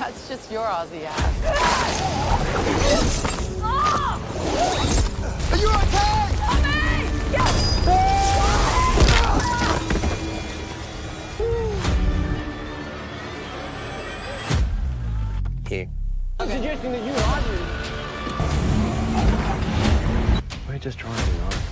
That's just your Aussie ass. Are you okay? Tommy! Yes! Here. I'm suggesting that you hide me. We're just trying to be nice.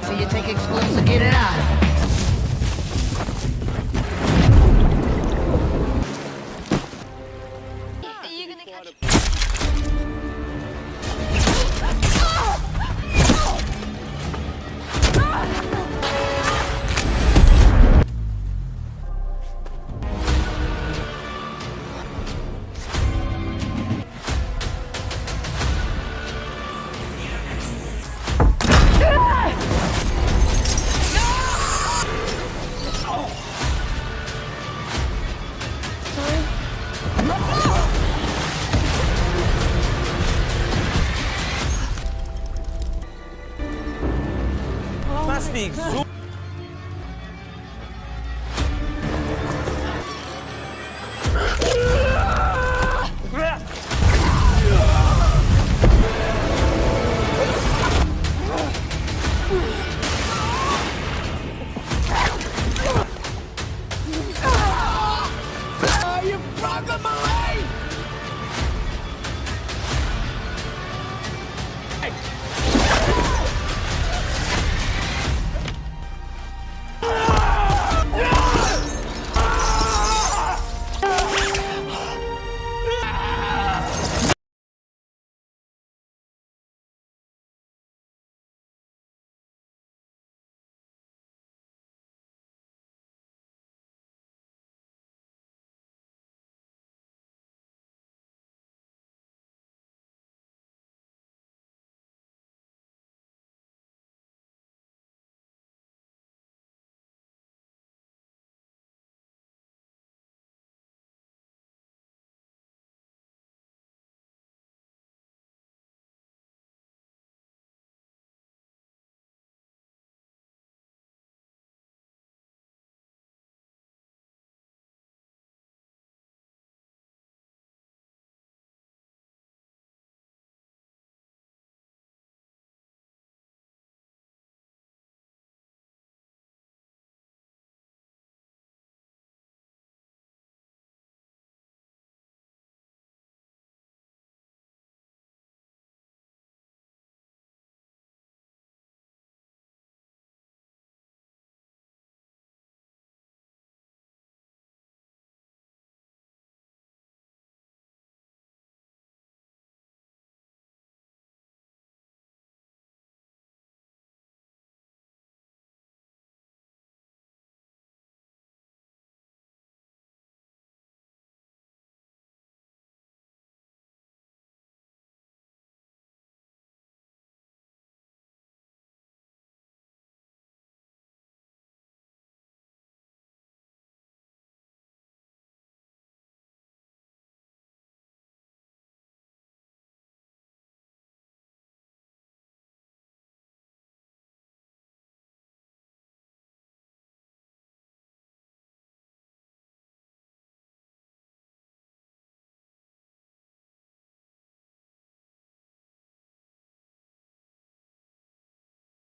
So you take explosive, get it out. Are you gonna catch Must be exhausting. You've broken my leg!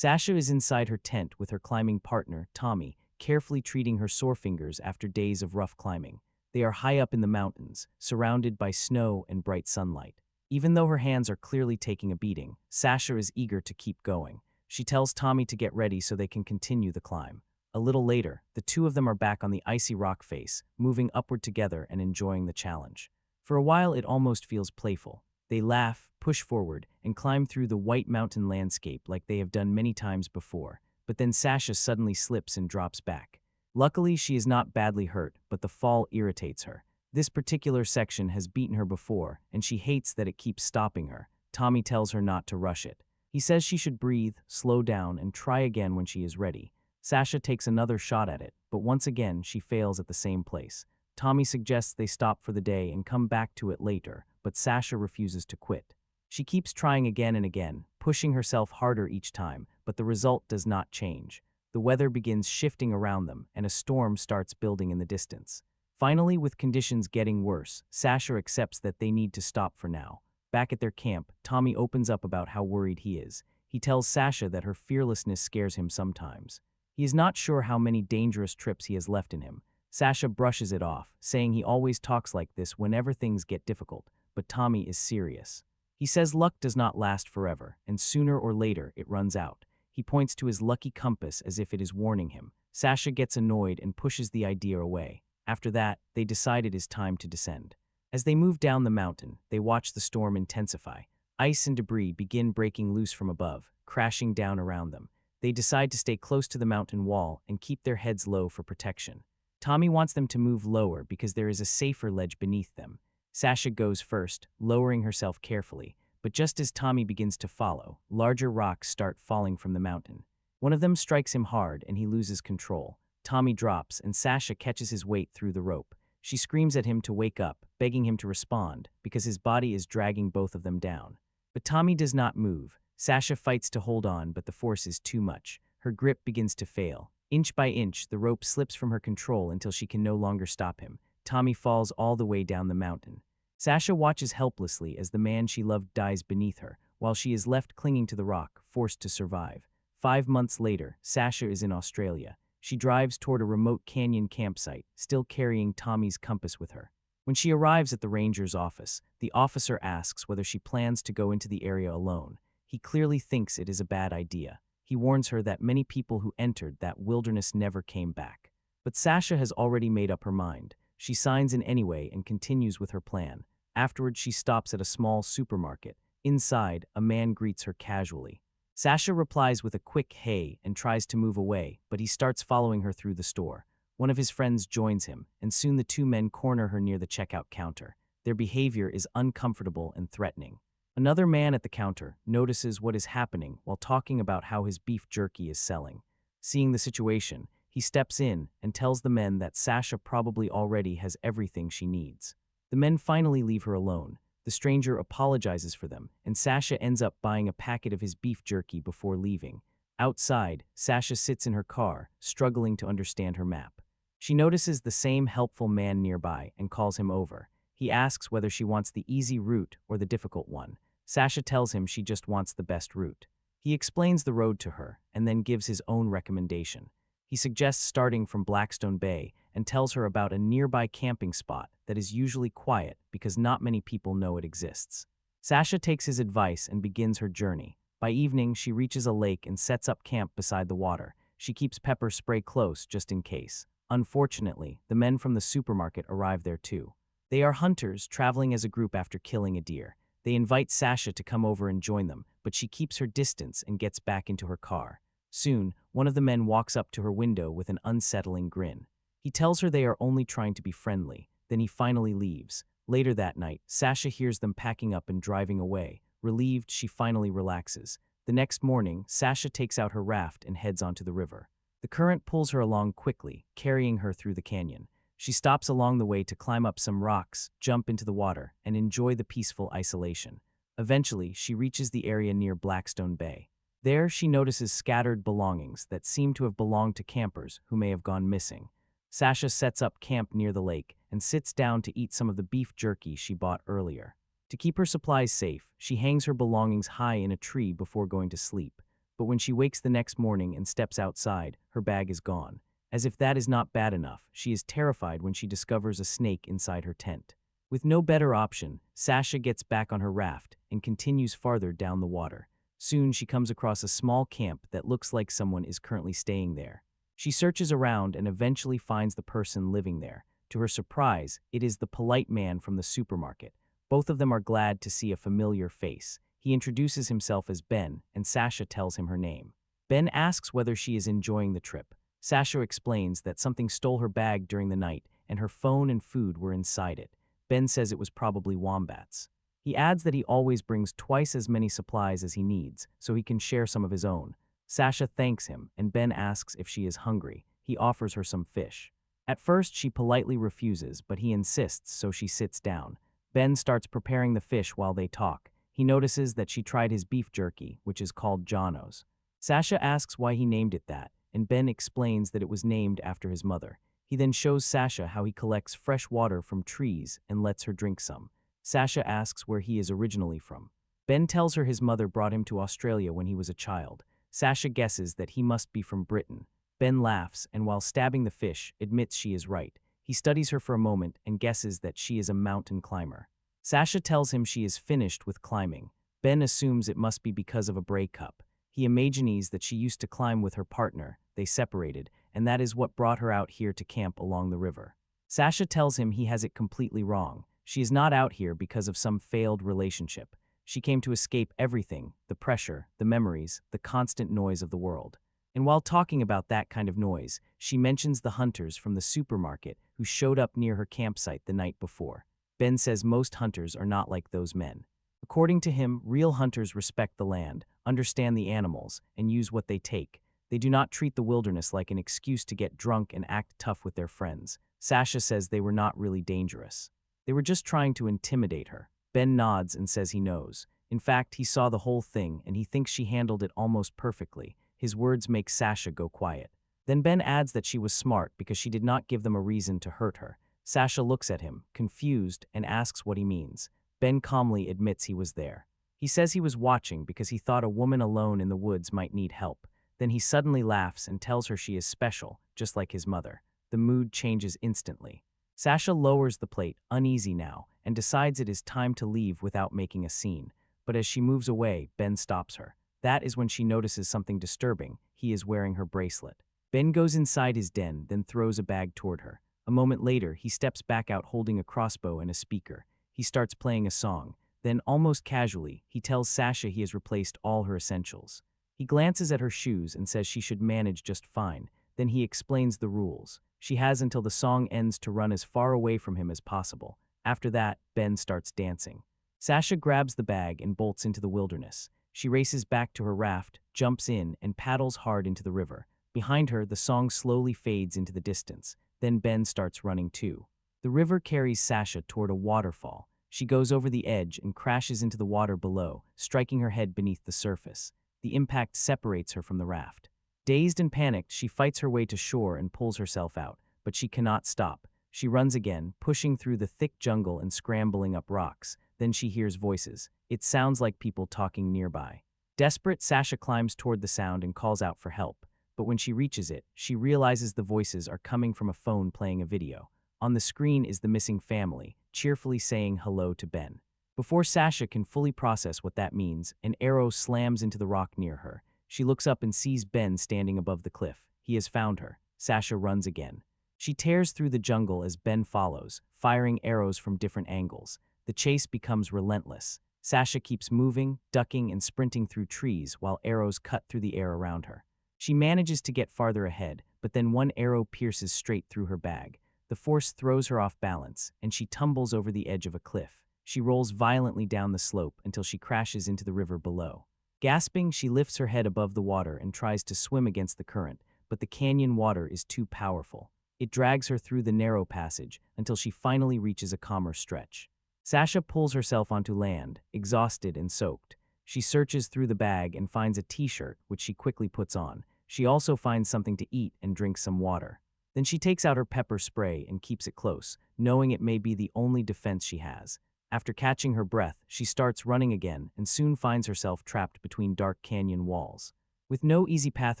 Sasha is inside her tent with her climbing partner, Tommy, carefully treating her sore fingers after days of rough climbing. They are high up in the mountains, surrounded by snow and bright sunlight. Even though her hands are clearly taking a beating, Sasha is eager to keep going. She tells Tommy to get ready so they can continue the climb. A little later, the two of them are back on the icy rock face, moving upward together and enjoying the challenge. For a while, it almost feels playful. They laugh, push forward, and climb through the white mountain landscape like they have done many times before. But then Sasha suddenly slips and drops back. Luckily, she is not badly hurt, but the fall irritates her. This particular section has beaten her before, and she hates that it keeps stopping her. Tommy tells her not to rush it. He says she should breathe, slow down, and try again when she is ready. Sasha takes another shot at it, but once again she fails at the same place. Tommy suggests they stop for the day and come back to it later, but Sasha refuses to quit. She keeps trying again and again, pushing herself harder each time, but the result does not change. The weather begins shifting around them, and a storm starts building in the distance. Finally, with conditions getting worse, Sasha accepts that they need to stop for now. Back at their camp, Tommy opens up about how worried he is. He tells Sasha that her fearlessness scares him sometimes. He is not sure how many dangerous trips he has left in him. Sasha brushes it off, saying he always talks like this whenever things get difficult, but Tommy is serious. He says luck does not last forever, and sooner or later it runs out. He points to his lucky compass as if it is warning him. Sasha gets annoyed and pushes the idea away. After that, they decide it is time to descend. As they move down the mountain, they watch the storm intensify. Ice and debris begin breaking loose from above, crashing down around them. They decide to stay close to the mountain wall and keep their heads low for protection. Tommy wants them to move lower because there is a safer ledge beneath them. Sasha goes first, lowering herself carefully, but just as Tommy begins to follow, larger rocks start falling from the mountain. One of them strikes him hard and he loses control. Tommy drops and Sasha catches his weight through the rope. She screams at him to wake up, begging him to respond, because his body is dragging both of them down. But Tommy does not move. Sasha fights to hold on, but the force is too much. Her grip begins to fail. Inch by inch, the rope slips from her control until she can no longer stop him. Tommy falls all the way down the mountain. Sasha watches helplessly as the man she loved dies beneath her, while she is left clinging to the rock, forced to survive. 5 months later, Sasha is in Australia. She drives toward a remote canyon campsite, still carrying Tommy's compass with her. When she arrives at the ranger's office, the officer asks whether she plans to go into the area alone. He clearly thinks it is a bad idea. He warns her that many people who entered that wilderness never came back. But Sasha has already made up her mind. She signs in anyway and continues with her plan. Afterwards, she stops at a small supermarket. Inside, a man greets her casually. Sasha replies with a quick hey and tries to move away, but he starts following her through the store. One of his friends joins him, and soon the two men corner her near the checkout counter. Their behavior is uncomfortable and threatening. Another man at the counter notices what is happening while talking about how his beef jerky is selling. Seeing the situation, he steps in and tells the men that Sasha probably already has everything she needs. The men finally leave her alone. The stranger apologizes for them, and Sasha ends up buying a packet of his beef jerky before leaving. Outside, Sasha sits in her car, struggling to understand her map. She notices the same helpful man nearby and calls him over. He asks whether she wants the easy route or the difficult one. Sasha tells him she just wants the best route. He explains the road to her and then gives his own recommendation. He suggests starting from Blackstone Bay and tells her about a nearby camping spot that is usually quiet because not many people know it exists. Sasha takes his advice and begins her journey. By evening, she reaches a lake and sets up camp beside the water. She keeps pepper spray close just in case. Unfortunately, the men from the supermarket arrive there too. They are hunters traveling as a group after killing a deer. They invite Sasha to come over and join them, but she keeps her distance and gets back into her car. Soon, one of the men walks up to her window with an unsettling grin. He tells her they are only trying to be friendly, then he finally leaves. Later that night, Sasha hears them packing up and driving away. Relieved, she finally relaxes. The next morning, Sasha takes out her raft and heads onto the river. The current pulls her along quickly, carrying her through the canyon. She stops along the way to climb up some rocks, jump into the water, and enjoy the peaceful isolation. Eventually, she reaches the area near Blackstone Bay. There, she notices scattered belongings that seem to have belonged to campers who may have gone missing. Sasha sets up camp near the lake and sits down to eat some of the beef jerky she bought earlier. To keep her supplies safe, she hangs her belongings high in a tree before going to sleep. But when she wakes the next morning and steps outside, her bag is gone. As if that is not bad enough, she is terrified when she discovers a snake inside her tent. With no better option, Sasha gets back on her raft and continues farther down the water. Soon she comes across a small camp that looks like someone is currently staying there. She searches around and eventually finds the person living there. To her surprise, it is the polite man from the supermarket. Both of them are glad to see a familiar face. He introduces himself as Ben, and Sasha tells him her name. Ben asks whether she is enjoying the trip. Sasha explains that something stole her bag during the night, and her phone and food were inside it. Ben says it was probably wombats. He adds that he always brings twice as many supplies as he needs, so he can share some of his own. Sasha thanks him, and Ben asks if she is hungry. He offers her some fish. At first, she politely refuses, but he insists, so she sits down. Ben starts preparing the fish while they talk. He notices that she tried his beef jerky, which is called Jono's. Sasha asks why he named it that, and Ben explains that it was named after his mother. He then shows Sasha how he collects fresh water from trees and lets her drink some. Sasha asks where he is originally from. Ben tells her his mother brought him to Australia when he was a child. Sasha guesses that he must be from Britain. Ben laughs and, while stabbing the fish, admits she is right. He studies her for a moment and guesses that she is a mountain climber. Sasha tells him she is finished with climbing. Ben assumes it must be because of a breakup. He imagines that she used to climb with her partner. They separated, and that is what brought her out here to camp along the river. Sasha tells him he has it completely wrong. She is not out here because of some failed relationship. She came to escape everything, the pressure, the memories, the constant noise of the world. And while talking about that kind of noise, she mentions the hunters from the supermarket who showed up near her campsite the night before. Ben says most hunters are not like those men. According to him, real hunters respect the land, understand the animals, and use what they take. They do not treat the wilderness like an excuse to get drunk and act tough with their friends. Sasha says they were not really dangerous. They were just trying to intimidate her. Ben nods and says he knows. In fact, he saw the whole thing and he thinks she handled it almost perfectly. His words make Sasha go quiet. Then Ben adds that she was smart because she did not give them a reason to hurt her. Sasha looks at him, confused, and asks what he means. Ben calmly admits he was there. He says he was watching because he thought a woman alone in the woods might need help. Then he suddenly laughs and tells her she is special, just like his mother. The mood changes instantly. Sasha lowers the plate, uneasy now, and decides it is time to leave without making a scene. But as she moves away, Ben stops her. That is when she notices something disturbing. He is wearing her bracelet. Ben goes inside his den, then throws a bag toward her. A moment later, he steps back out holding a crossbow and a speaker. He starts playing a song. Then, almost casually, he tells Sasha he has replaced all her essentials. He glances at her shoes and says she should manage just fine. Then he explains the rules. She has until the song ends to run as far away from him as possible. After that, Ben starts dancing. Sasha grabs the bag and bolts into the wilderness. She races back to her raft, jumps in, and paddles hard into the river. Behind her, the song slowly fades into the distance. Then Ben starts running too. The river carries Sasha toward a waterfall. She goes over the edge and crashes into the water below, striking her head beneath the surface. The impact separates her from the raft. Dazed and panicked, she fights her way to shore and pulls herself out, but she cannot stop. She runs again, pushing through the thick jungle and scrambling up rocks. Then she hears voices. It sounds like people talking nearby. Desperate, Sasha climbs toward the sound and calls out for help. But when she reaches it, she realizes the voices are coming from a phone playing a video. On the screen is the missing family, cheerfully saying hello to Ben. Before Sasha can fully process what that means, an arrow slams into the rock near her. She looks up and sees Ben standing above the cliff. He has found her. Sasha runs again. She tears through the jungle as Ben follows, firing arrows from different angles. The chase becomes relentless. Sasha keeps moving, ducking, and sprinting through trees while arrows cut through the air around her. She manages to get farther ahead, but then one arrow pierces straight through her bag. The force throws her off balance, and she tumbles over the edge of a cliff. She rolls violently down the slope until she crashes into the river below. Gasping, she lifts her head above the water and tries to swim against the current, but the canyon water is too powerful. It drags her through the narrow passage until she finally reaches a calmer stretch. Sasha pulls herself onto land, exhausted and soaked. She searches through the bag and finds a t-shirt, which she quickly puts on. She also finds something to eat and drinks some water. Then she takes out her pepper spray and keeps it close, knowing it may be the only defense she has. After catching her breath, she starts running again and soon finds herself trapped between dark canyon walls. With no easy path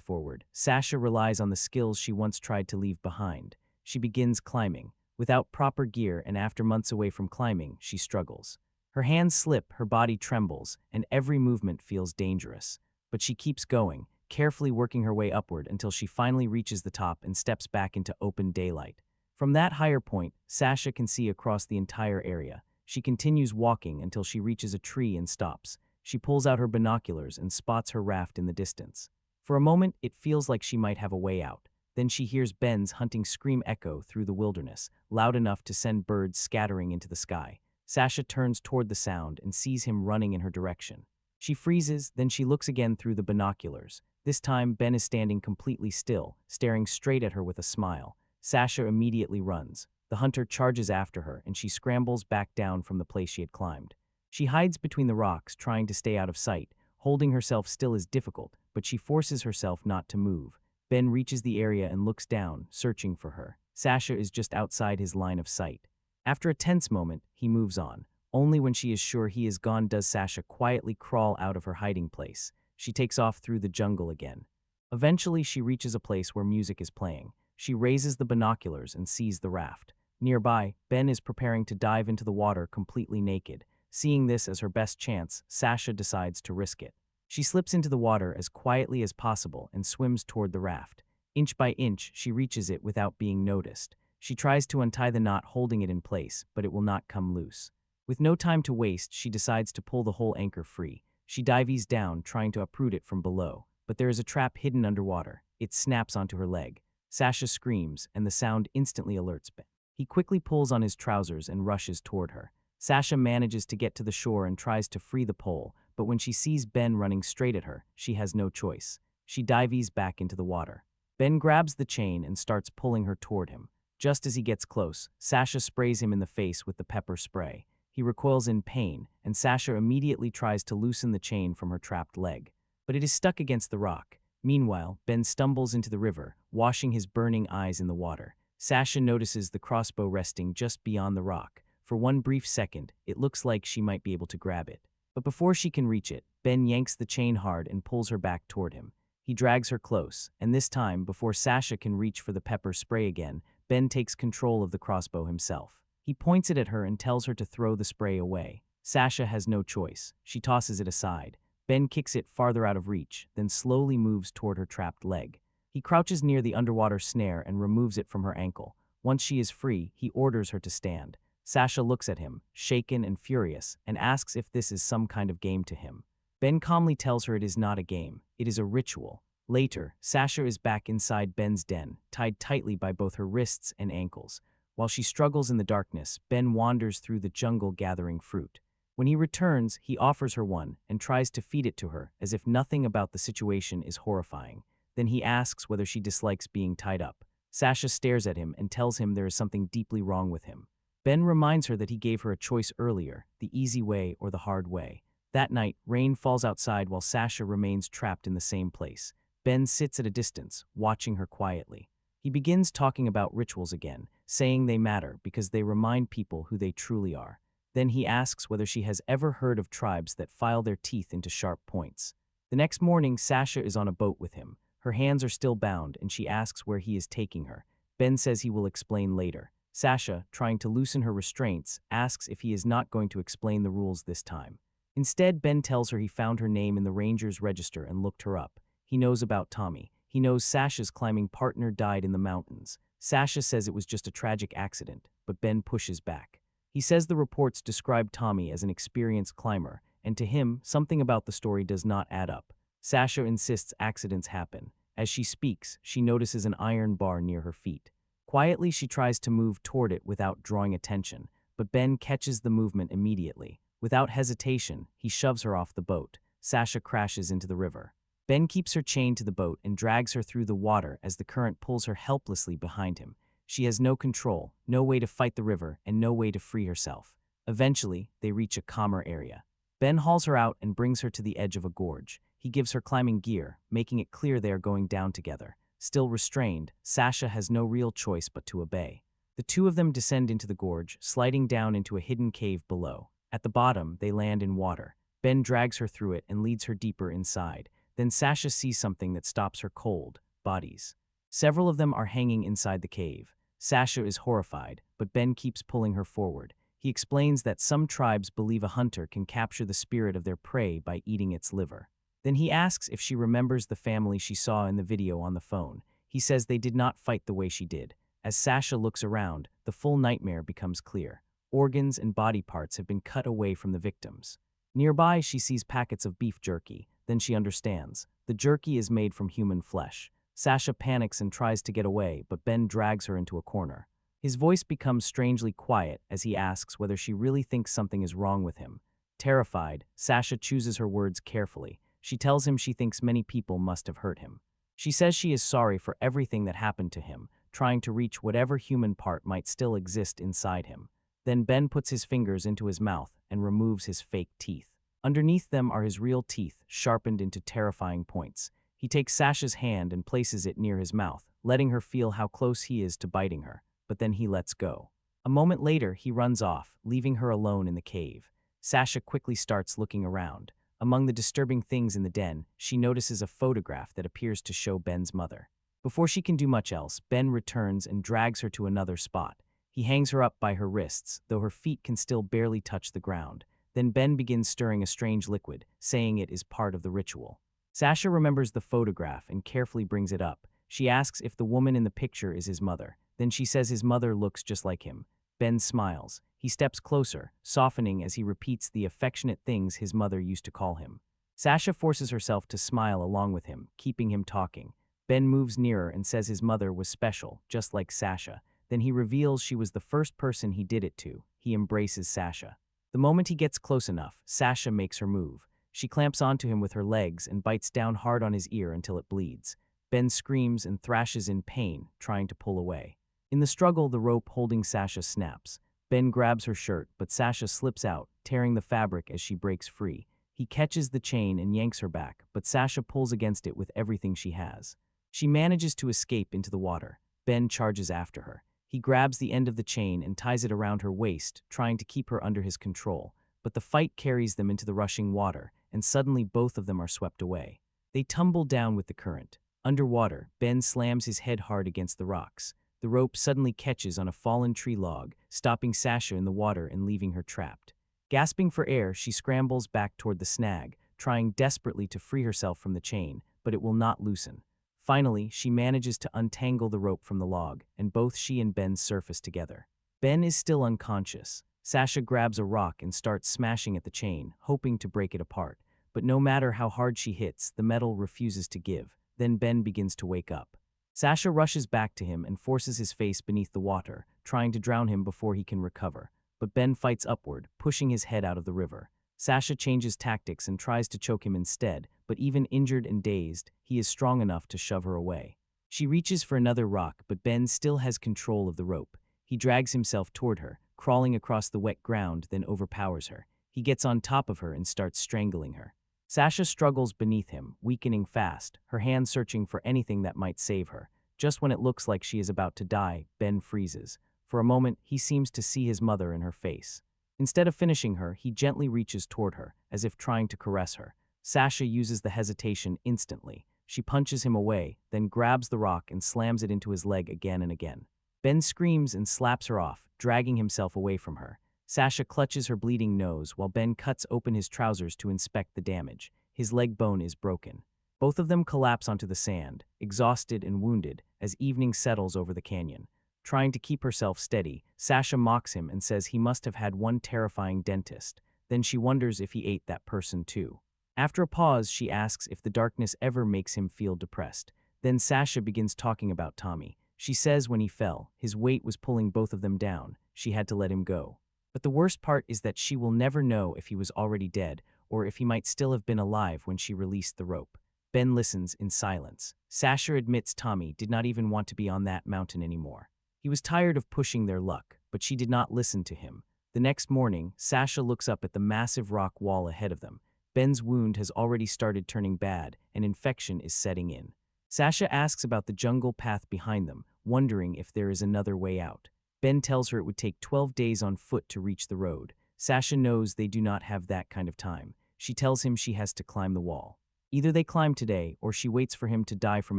forward, Sasha relies on the skills she once tried to leave behind. She begins climbing. Without proper gear and after months away from climbing, she struggles. Her hands slip, her body trembles, and every movement feels dangerous. But she keeps going, carefully working her way upward until she finally reaches the top and steps back into open daylight. From that higher point, Sasha can see across the entire area. She continues walking until she reaches a tree and stops. She pulls out her binoculars and spots her raft in the distance. For a moment, it feels like she might have a way out. Then she hears Ben's hunting scream echo through the wilderness, loud enough to send birds scattering into the sky. Sasha turns toward the sound and sees him running in her direction. She freezes, then she looks again through the binoculars. This time, Ben is standing completely still, staring straight at her with a smile. Sasha immediately runs. The hunter charges after her, and she scrambles back down from the place she had climbed. She hides between the rocks, trying to stay out of sight. Holding herself still is difficult, but she forces herself not to move. Ben reaches the area and looks down, searching for her. Sasha is just outside his line of sight. After a tense moment, he moves on. Only when she is sure he is gone does Sasha quietly crawl out of her hiding place. She takes off through the jungle again. Eventually, she reaches a place where music is playing. She raises the binoculars and sees the raft. Nearby, Ben is preparing to dive into the water completely naked. Seeing this as her best chance, Sasha decides to risk it. She slips into the water as quietly as possible and swims toward the raft. Inch by inch, she reaches it without being noticed. She tries to untie the knot holding it in place, but it will not come loose. With no time to waste, she decides to pull the whole anchor free. She dives down, trying to uproot it from below, but there is a trap hidden underwater. It snaps onto her leg. Sasha screams, and the sound instantly alerts Ben. He quickly pulls on his trousers and rushes toward her. Sasha manages to get to the shore and tries to free the pole, but when she sees Ben running straight at her, she has no choice. She dives back into the water. Ben grabs the chain and starts pulling her toward him. Just as he gets close, Sasha sprays him in the face with the pepper spray. He recoils in pain, and Sasha immediately tries to loosen the chain from her trapped leg. But it is stuck against the rock. Meanwhile, Ben stumbles into the river, washing his burning eyes in the water. Sasha notices the crossbow resting just beyond the rock. For one brief second, it looks like she might be able to grab it. But before she can reach it, Ben yanks the chain hard and pulls her back toward him. He drags her close, and this time, before Sasha can reach for the pepper spray again, Ben takes control of the crossbow himself. He points it at her and tells her to throw the spray away. Sasha has no choice. She tosses it aside. Ben kicks it farther out of reach, then slowly moves toward her trapped leg. He crouches near the underwater snare and removes it from her ankle. Once she is free, he orders her to stand. Sasha looks at him, shaken and furious, and asks if this is some kind of game to him. Ben calmly tells her it is not a game, it is a ritual. Later, Sasha is back inside Ben's den, tied tightly by both her wrists and ankles. While she struggles in the darkness, Ben wanders through the jungle gathering fruit. When he returns, he offers her one and tries to feed it to her, as if nothing about the situation is horrifying. Then he asks whether she dislikes being tied up. Sasha stares at him and tells him there is something deeply wrong with him. Ben reminds her that he gave her a choice earlier, the easy way or the hard way. That night, rain falls outside while Sasha remains trapped in the same place. Ben sits at a distance, watching her quietly. He begins talking about rituals again, saying they matter because they remind people who they truly are. Then he asks whether she has ever heard of tribes that file their teeth into sharp points. The next morning, Sasha is on a boat with him. Her hands are still bound, and she asks where he is taking her. Ben says he will explain later. Sasha, trying to loosen her restraints, asks if he is not going to explain the rules this time. Instead, Ben tells her he found her name in the ranger's register and looked her up. He knows about Tommy. He knows Sasha's climbing partner died in the mountains. Sasha says it was just a tragic accident, but Ben pushes back. He says the reports describe Tommy as an experienced climber, and to him, something about the story does not add up. Sasha insists accidents happen. As she speaks, she notices an iron bar near her feet. Quietly, she tries to move toward it without drawing attention, but Ben catches the movement immediately. Without hesitation, he shoves her off the boat. Sasha crashes into the river. Ben keeps her chained to the boat and drags her through the water as the current pulls her helplessly behind him. She has no control, no way to fight the river, and no way to free herself. Eventually, they reach a calmer area. Ben hauls her out and brings her to the edge of a gorge. He gives her climbing gear, making it clear they are going down together. Still restrained, Sasha has no real choice but to obey. The two of them descend into the gorge, sliding down into a hidden cave below. At the bottom, they land in water. Ben drags her through it and leads her deeper inside. Then Sasha sees something that stops her cold: bodies. Several of them are hanging inside the cave. Sasha is horrified, but Ben keeps pulling her forward. He explains that some tribes believe a hunter can capture the spirit of their prey by eating its liver. Then he asks if she remembers the family she saw in the video on the phone. He says they did not fight the way she did. As Sasha looks around, the full nightmare becomes clear. Organs and body parts have been cut away from the victims. Nearby, she sees packets of beef jerky. Then she understands. The jerky is made from human flesh. Sasha panics and tries to get away, but Ben drags her into a corner. His voice becomes strangely quiet as he asks whether she really thinks something is wrong with him. Terrified, Sasha chooses her words carefully. She tells him she thinks many people must have hurt him. She says she is sorry for everything that happened to him, trying to reach whatever human part might still exist inside him. Then Ben puts his fingers into his mouth and removes his fake teeth. Underneath them are his real teeth, sharpened into terrifying points. He takes Sasha's hand and places it near his mouth, letting her feel how close he is to biting her, but then he lets go. A moment later, he runs off, leaving her alone in the cave. Sasha quickly starts looking around. Among the disturbing things in the den, she notices a photograph that appears to show Ben's mother. Before she can do much else, Ben returns and drags her to another spot. He hangs her up by her wrists, though her feet can still barely touch the ground. Then Ben begins stirring a strange liquid, saying it is part of the ritual. Sasha remembers the photograph and carefully brings it up. She asks if the woman in the picture is his mother. Then she says his mother looks just like him. Ben smiles. He steps closer, softening as he repeats the affectionate things his mother used to call him. Sasha forces herself to smile along with him, keeping him talking. Ben moves nearer and says his mother was special, just like Sasha. Then he reveals she was the first person he did it to. He embraces Sasha. The moment he gets close enough, Sasha makes her move. She clamps onto him with her legs and bites down hard on his ear until it bleeds. Ben screams and thrashes in pain, trying to pull away. In the struggle, the rope holding Sasha snaps. Ben grabs her shirt, but Sasha slips out, tearing the fabric as she breaks free. He catches the chain and yanks her back, but Sasha pulls against it with everything she has. She manages to escape into the water. Ben charges after her. He grabs the end of the chain and ties it around her waist, trying to keep her under his control. But the fight carries them into the rushing water, and suddenly both of them are swept away. They tumble down with the current. Underwater, Ben slams his head hard against the rocks. The rope suddenly catches on a fallen tree log, stopping Sasha in the water and leaving her trapped. Gasping for air, she scrambles back toward the snag, trying desperately to free herself from the chain, but it will not loosen. Finally, she manages to untangle the rope from the log, and both she and Ben surface together. Ben is still unconscious. Sasha grabs a rock and starts smashing at the chain, hoping to break it apart. But no matter how hard she hits, the metal refuses to give. Then Ben begins to wake up. Sasha rushes back to him and forces his face beneath the water, trying to drown him before he can recover. But Ben fights upward, pushing his head out of the river. Sasha changes tactics and tries to choke him instead, but even injured and dazed, he is strong enough to shove her away. She reaches for another rock, but Ben still has control of the rope. He drags himself toward her, crawling across the wet ground, then overpowers her. He gets on top of her and starts strangling her. Sasha struggles beneath him, weakening fast, her hand searching for anything that might save her. Just when it looks like she is about to die, Ben freezes. For a moment, he seems to see his mother in her face. Instead of finishing her, he gently reaches toward her, as if trying to caress her. Sasha uses the hesitation instantly. She punches him away, then grabs the rock and slams it into his leg again and again. Ben screams and slaps her off, dragging himself away from her. Sasha clutches her bleeding nose while Ben cuts open his trousers to inspect the damage. His leg bone is broken. Both of them collapse onto the sand, exhausted and wounded, as evening settles over the canyon. Trying to keep herself steady, Sasha mocks him and says he must have had one terrifying dentist. Then she wonders if he ate that person too. After a pause, she asks if the darkness ever makes him feel depressed. Then Sasha begins talking about Tommy. She says when he fell, his weight was pulling both of them down. She had to let him go. But the worst part is that she will never know if he was already dead or if he might still have been alive when she released the rope. Ben listens in silence. Sasha admits Tommy did not even want to be on that mountain anymore. He was tired of pushing their luck, but she did not listen to him. The next morning, Sasha looks up at the massive rock wall ahead of them. Ben's wound has already started turning bad, and infection is setting in. Sasha asks about the jungle path behind them, wondering if there is another way out. Ben tells her it would take 12 days on foot to reach the road. Sasha knows they do not have that kind of time. She tells him she has to climb the wall. Either they climb today, or she waits for him to die from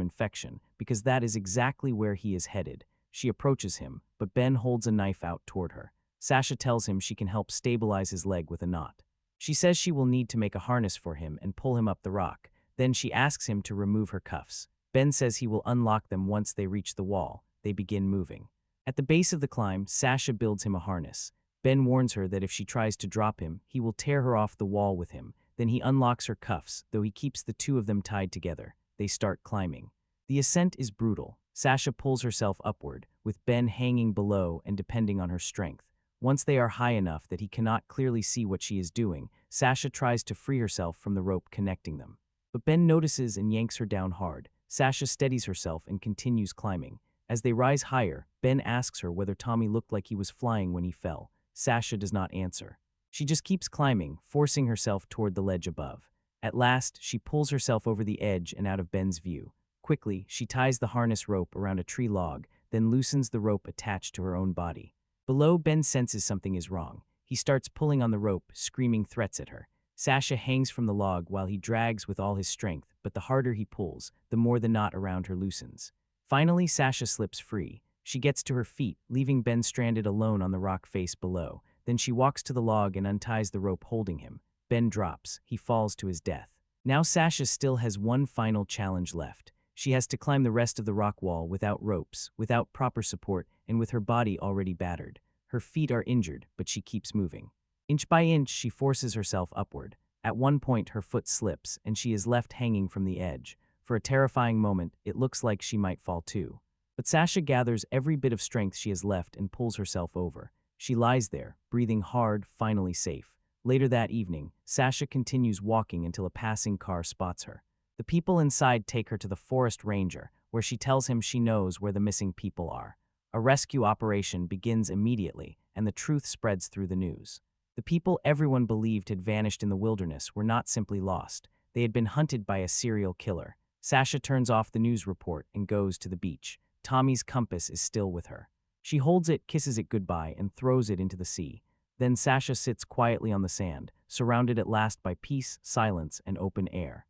infection, because that is exactly where he is headed. She approaches him, but Ben holds a knife out toward her. Sasha tells him she can help stabilize his leg with a knot. She says she will need to make a harness for him and pull him up the rock. Then she asks him to remove her cuffs. Ben says he will unlock them once they reach the wall. They begin moving. At the base of the climb, Sasha builds him a harness. Ben warns her that if she tries to drop him, he will tear her off the wall with him. Then he unlocks her cuffs, though he keeps the two of them tied together. They start climbing. The ascent is brutal. Sasha pulls herself upward, with Ben hanging below and depending on her strength. Once they are high enough that he cannot clearly see what she is doing, Sasha tries to free herself from the rope connecting them. But Ben notices and yanks her down hard. Sasha steadies herself and continues climbing. As they rise higher, Ben asks her whether Tommy looked like he was flying when he fell. Sasha does not answer. She just keeps climbing, forcing herself toward the ledge above. At last, she pulls herself over the edge and out of Ben's view. Quickly, she ties the harness rope around a tree log, then loosens the rope attached to her own body. Below, Ben senses something is wrong. He starts pulling on the rope, screaming threats at her. Sasha hangs from the log while he drags with all his strength, but the harder he pulls, the more the knot around her loosens. Finally, Sasha slips free. She gets to her feet, leaving Ben stranded alone on the rock face below. Then she walks to the log and unties the rope holding him. Ben drops. He falls to his death. Now Sasha still has one final challenge left. She has to climb the rest of the rock wall without ropes, without proper support, and with her body already battered. Her feet are injured, but she keeps moving. Inch by inch, she forces herself upward. At one point, her foot slips, and she is left hanging from the edge. For a terrifying moment, it looks like she might fall too. But Sasha gathers every bit of strength she has left and pulls herself over. She lies there, breathing hard, finally safe. Later that evening, Sasha continues walking until a passing car spots her. The people inside take her to the forest ranger, where she tells him she knows where the missing people are. A rescue operation begins immediately, and the truth spreads through the news. The people everyone believed had vanished in the wilderness were not simply lost. They had been hunted by a serial killer. Sasha turns off the news report and goes to the beach. Tommy's compass is still with her. She holds it, kisses it goodbye, and throws it into the sea. Then Sasha sits quietly on the sand, surrounded at last by peace, silence, and open air.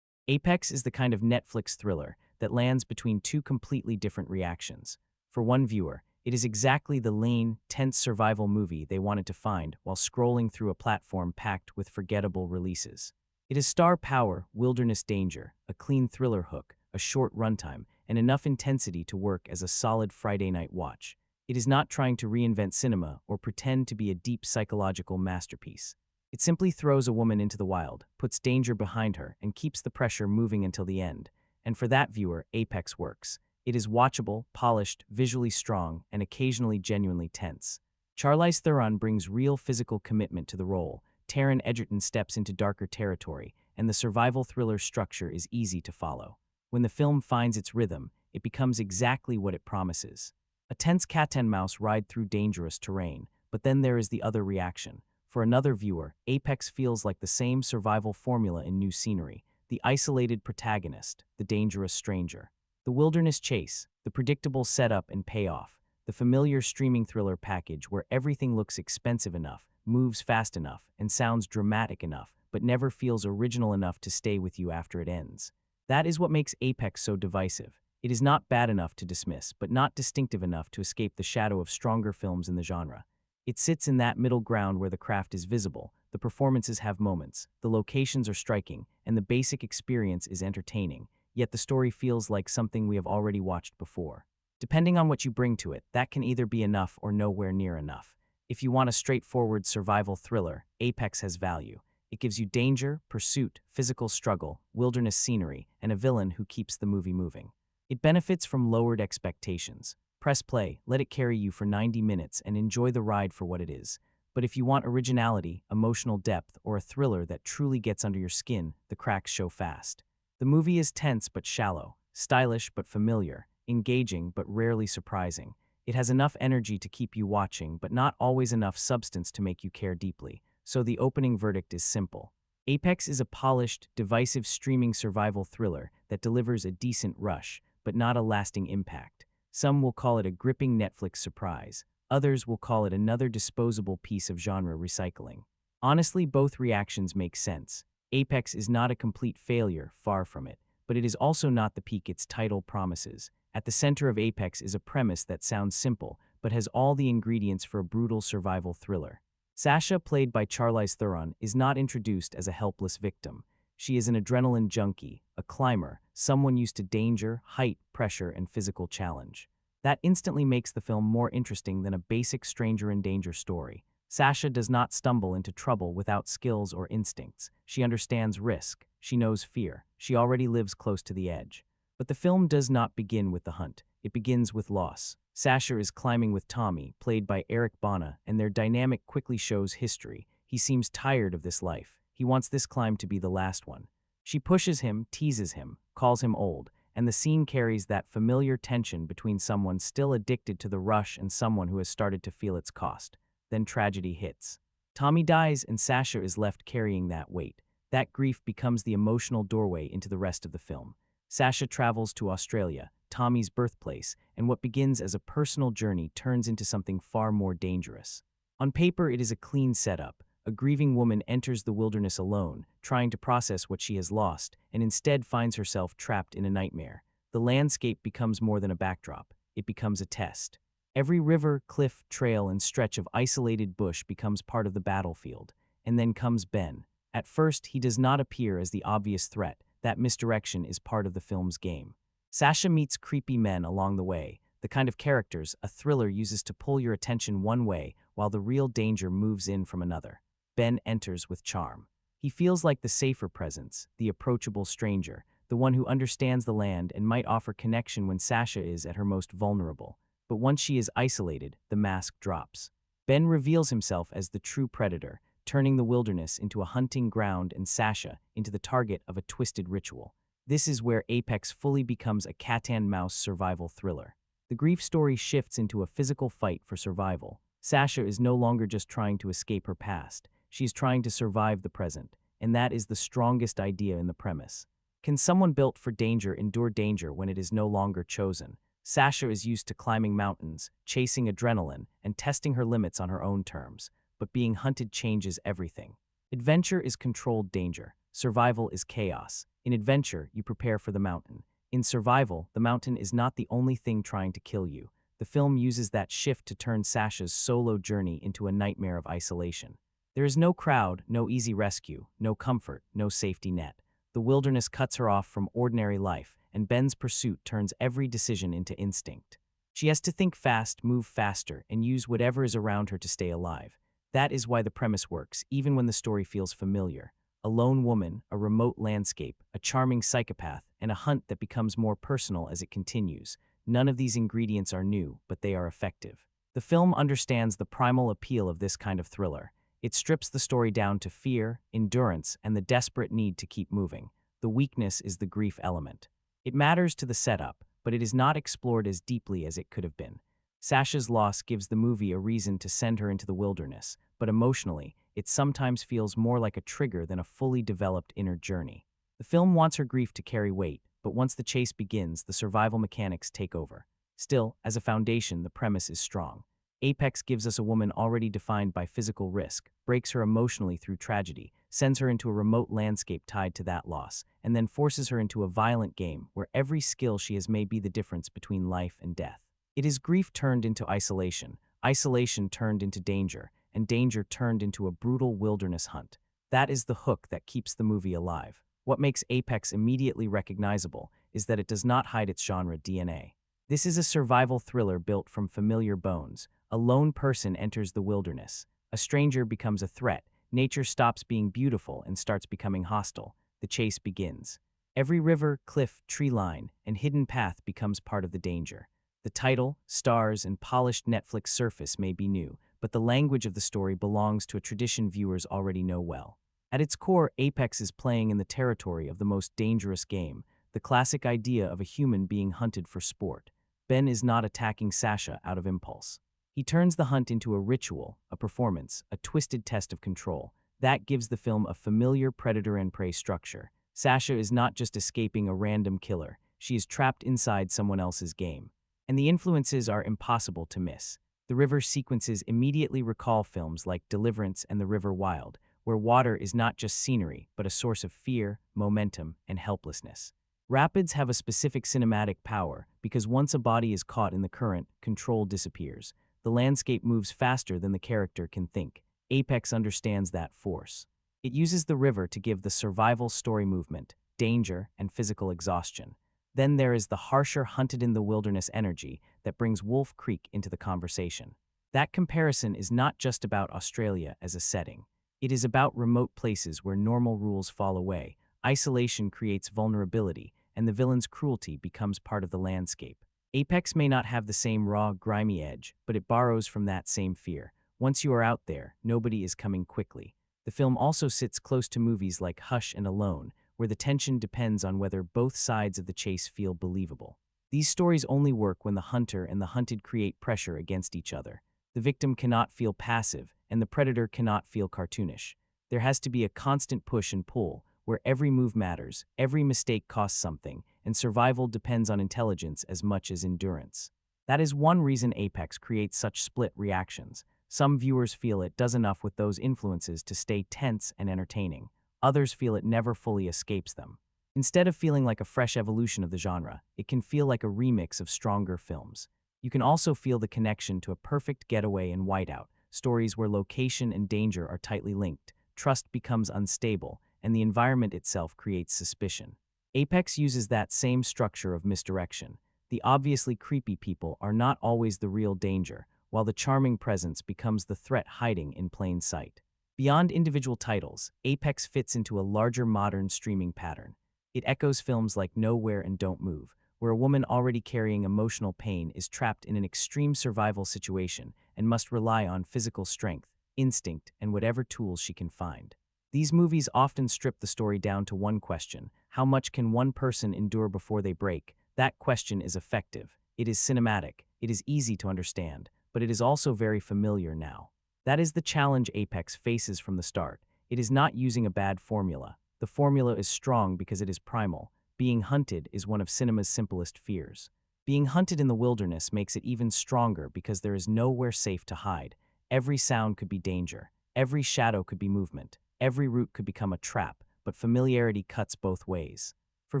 Apex is the kind of Netflix thriller that lands between two completely different reactions. For one viewer, it is exactly the lean, tense survival movie they wanted to find while scrolling through a platform packed with forgettable releases. It is star power, wilderness danger, a clean thriller hook, a short runtime, and enough intensity to work as a solid Friday night watch. It is not trying to reinvent cinema or pretend to be a deep psychological masterpiece. It simply throws a woman into the wild, puts danger behind her, and keeps the pressure moving until the end. And for that viewer, Apex works. It is watchable, polished, visually strong, and occasionally genuinely tense. Charlize Theron brings real physical commitment to the role. Taron Egerton steps into darker territory, and the survival thriller structure is easy to follow. When the film finds its rhythm, it becomes exactly what it promises. A tense cat-and-mouse ride through dangerous terrain, but then there is the other reaction. For another viewer, Apex feels like the same survival formula in new scenery: the isolated protagonist, the dangerous stranger. The wilderness chase, the predictable setup and payoff, the familiar streaming thriller package where everything looks expensive enough, moves fast enough, and sounds dramatic enough, but never feels original enough to stay with you after it ends. That is what makes Apex so divisive. It is not bad enough to dismiss, but not distinctive enough to escape the shadow of stronger films in the genre. It sits in that middle ground where the craft is visible, the performances have moments, the locations are striking, and the basic experience is entertaining, yet the story feels like something we have already watched before. Depending on what you bring to it, that can either be enough or nowhere near enough. If you want a straightforward survival thriller, Apex has value. It gives you danger, pursuit, physical struggle, wilderness scenery, and a villain who keeps the movie moving. It benefits from lowered expectations. Press play, let it carry you for 90 minutes, and enjoy the ride for what it is. But if you want originality, emotional depth, or a thriller that truly gets under your skin, the cracks show fast. The movie is tense but shallow, stylish but familiar, engaging but rarely surprising. It has enough energy to keep you watching, but not always enough substance to make you care deeply. So the opening verdict is simple. Apex is a polished, divisive streaming survival thriller that delivers a decent rush, but not a lasting impact. Some will call it a gripping Netflix surprise. Others will call it another disposable piece of genre recycling. Honestly, both reactions make sense. Apex is not a complete failure, far from it, but it is also not the peak its title promises. At the center of Apex is a premise that sounds simple, but has all the ingredients for a brutal survival thriller. Sasha, played by Charlize Theron, is not introduced as a helpless victim. She is an adrenaline junkie, a climber, someone used to danger, height, pressure, and physical challenge. That instantly makes the film more interesting than a basic stranger in danger story. Sasha does not stumble into trouble without skills or instincts. She understands risk. She knows fear. She already lives close to the edge. But the film does not begin with the hunt. It begins with loss. Sasha is climbing with Tommy, played by Eric Bana, and their dynamic quickly shows history. He seems tired of this life. He wants this climb to be the last one. She pushes him, teases him, calls him old, and the scene carries that familiar tension between someone still addicted to the rush and someone who has started to feel its cost. Then tragedy hits. Tommy dies and Sasha is left carrying that weight. That grief becomes the emotional doorway into the rest of the film. Sasha travels to Australia, Tommy's birthplace, and what begins as a personal journey turns into something far more dangerous. On paper, it is a clean setup. A grieving woman enters the wilderness alone, trying to process what she has lost, and instead finds herself trapped in a nightmare. The landscape becomes more than a backdrop. It becomes a test. Every river, cliff, trail, and stretch of isolated bush becomes part of the battlefield. And then comes Ben. At first, he does not appear as the obvious threat. That misdirection is part of the film's game. Sasha meets creepy men along the way, the kind of characters a thriller uses to pull your attention one way while the real danger moves in from another. Ben enters with charm. He feels like the safer presence, the approachable stranger, the one who understands the land and might offer connection when Sasha is at her most vulnerable. But once she is isolated, the mask drops. Ben reveals himself as the true predator, turning the wilderness into a hunting ground and Sasha into the target of a twisted ritual. This is where Apex fully becomes a cat-and-mouse survival thriller. The grief story shifts into a physical fight for survival. Sasha is no longer just trying to escape her past. She is trying to survive the present, and that is the strongest idea in the premise. Can someone built for danger endure danger when it is no longer chosen? Sasha is used to climbing mountains, chasing adrenaline, and testing her limits on her own terms, but being hunted changes everything. Adventure is controlled danger. Survival is chaos. In adventure, you prepare for the mountain. In survival, the mountain is not the only thing trying to kill you. The film uses that shift to turn Sasha's solo journey into a nightmare of isolation. There is no crowd, no easy rescue, no comfort, no safety net. The wilderness cuts her off from ordinary life, and Ben's pursuit turns every decision into instinct. She has to think fast, move faster, and use whatever is around her to stay alive. That is why the premise works, even when the story feels familiar. A lone woman, a remote landscape, a charming psychopath, and a hunt that becomes more personal as it continues. None of these ingredients are new, but they are effective. The film understands the primal appeal of this kind of thriller. It strips the story down to fear, endurance, and the desperate need to keep moving. The weakness is the grief element. It matters to the setup, but it is not explored as deeply as it could have been. Sasha's loss gives the movie a reason to send her into the wilderness, but emotionally, it sometimes feels more like a trigger than a fully developed inner journey. The film wants her grief to carry weight, but once the chase begins, the survival mechanics take over. Still, as a foundation, the premise is strong. Apex gives us a woman already defined by physical risk, breaks her emotionally through tragedy, sends her into a remote landscape tied to that loss, and then forces her into a violent game where every skill she has may be the difference between life and death. It is grief turned into isolation, isolation turned into danger, and danger turned into a brutal wilderness hunt. That is the hook that keeps the movie alive. What makes Apex immediately recognizable is that it does not hide its genre DNA. This is a survival thriller built from familiar bones. A lone person enters the wilderness. A stranger becomes a threat. Nature stops being beautiful and starts becoming hostile. The chase begins. Every river, cliff, tree line, and hidden path becomes part of the danger. The title, stars, and polished Netflix surface may be new, but the language of the story belongs to a tradition viewers already know well. At its core, Apex is playing in the territory of the most dangerous game, the classic idea of a human being hunted for sport. Ben is not attacking Sasha out of impulse. He turns the hunt into a ritual, a performance, a twisted test of control. That gives the film a familiar predator and prey structure. Sasha is not just escaping a random killer. She is trapped inside someone else's game. And the influences are impossible to miss. The river sequences immediately recall films like Deliverance and The River Wild, where water is not just scenery, but a source of fear, momentum, and helplessness. Rapids have a specific cinematic power because once a body is caught in the current, control disappears. The landscape moves faster than the character can think. Apex understands that force. It uses the river to give the survival story movement, danger, and physical exhaustion. Then there is the harsher hunted-in-the-wilderness energy that brings Wolf Creek into the conversation. That comparison is not just about Australia as a setting. It is about remote places where normal rules fall away. Isolation creates vulnerability, and the villain's cruelty becomes part of the landscape. Apex may not have the same raw, grimy edge, but it borrows from that same fear. Once you are out there, nobody is coming quickly. The film also sits close to movies like Hush and Alone, where the tension depends on whether both sides of the chase feel believable. These stories only work when the hunter and the hunted create pressure against each other. The victim cannot feel passive, and the predator cannot feel cartoonish. There has to be a constant push and pull, where every move matters, every mistake costs something, and survival depends on intelligence as much as endurance. That is one reason Apex creates such split reactions. Some viewers feel it does enough with those influences to stay tense and entertaining. Others feel it never fully escapes them. Instead of feeling like a fresh evolution of the genre, it can feel like a remix of stronger films. You can also feel the connection to A Perfect Getaway and Whiteout, stories where location and danger are tightly linked, trust becomes unstable, and the environment itself creates suspicion. Apex uses that same structure of misdirection. The obviously creepy people are not always the real danger, while the charming presence becomes the threat hiding in plain sight. Beyond individual titles, Apex fits into a larger modern streaming pattern. It echoes films like Nowhere and Don't Move, where a woman already carrying emotional pain is trapped in an extreme survival situation and must rely on physical strength, instinct, and whatever tools she can find. These movies often strip the story down to one question: how much can one person endure before they break? That question is effective. It is cinematic. It is easy to understand, but it is also very familiar now. That is the challenge Apex faces from the start. It is not using a bad formula. The formula is strong because it is primal. Being hunted is one of cinema's simplest fears. Being hunted in the wilderness makes it even stronger because there is nowhere safe to hide. Every sound could be danger. Every shadow could be movement. Every route could become a trap, but familiarity cuts both ways. For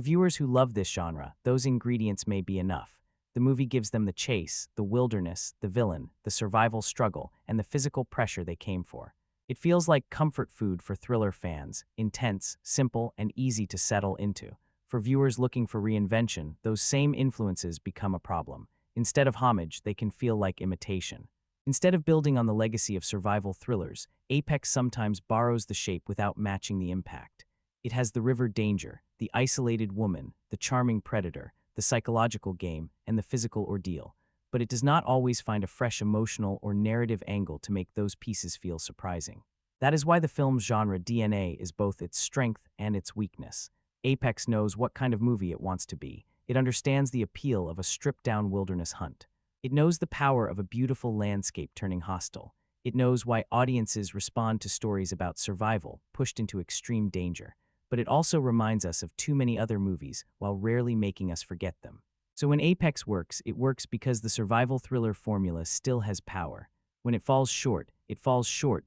viewers who love this genre, those ingredients may be enough. The movie gives them the chase, the wilderness, the villain, the survival struggle, and the physical pressure they came for. It feels like comfort food for thriller fans, intense, simple, and easy to settle into. For viewers looking for reinvention, those same influences become a problem. Instead of homage, they can feel like imitation. Instead of building on the legacy of survival thrillers, Apex sometimes borrows the shape without matching the impact. It has the river danger, the isolated woman, the charming predator, the psychological game, and the physical ordeal, but it does not always find a fresh emotional or narrative angle to make those pieces feel surprising. That is why the film's genre DNA is both its strength and its weakness. Apex knows what kind of movie it wants to be. It understands the appeal of a stripped-down wilderness hunt. It knows the power of a beautiful landscape turning hostile. It knows why audiences respond to stories about survival, pushed into extreme danger. But it also reminds us of too many other movies while rarely making us forget them. So when Apex works, it works because the survival thriller formula still has power. When it falls short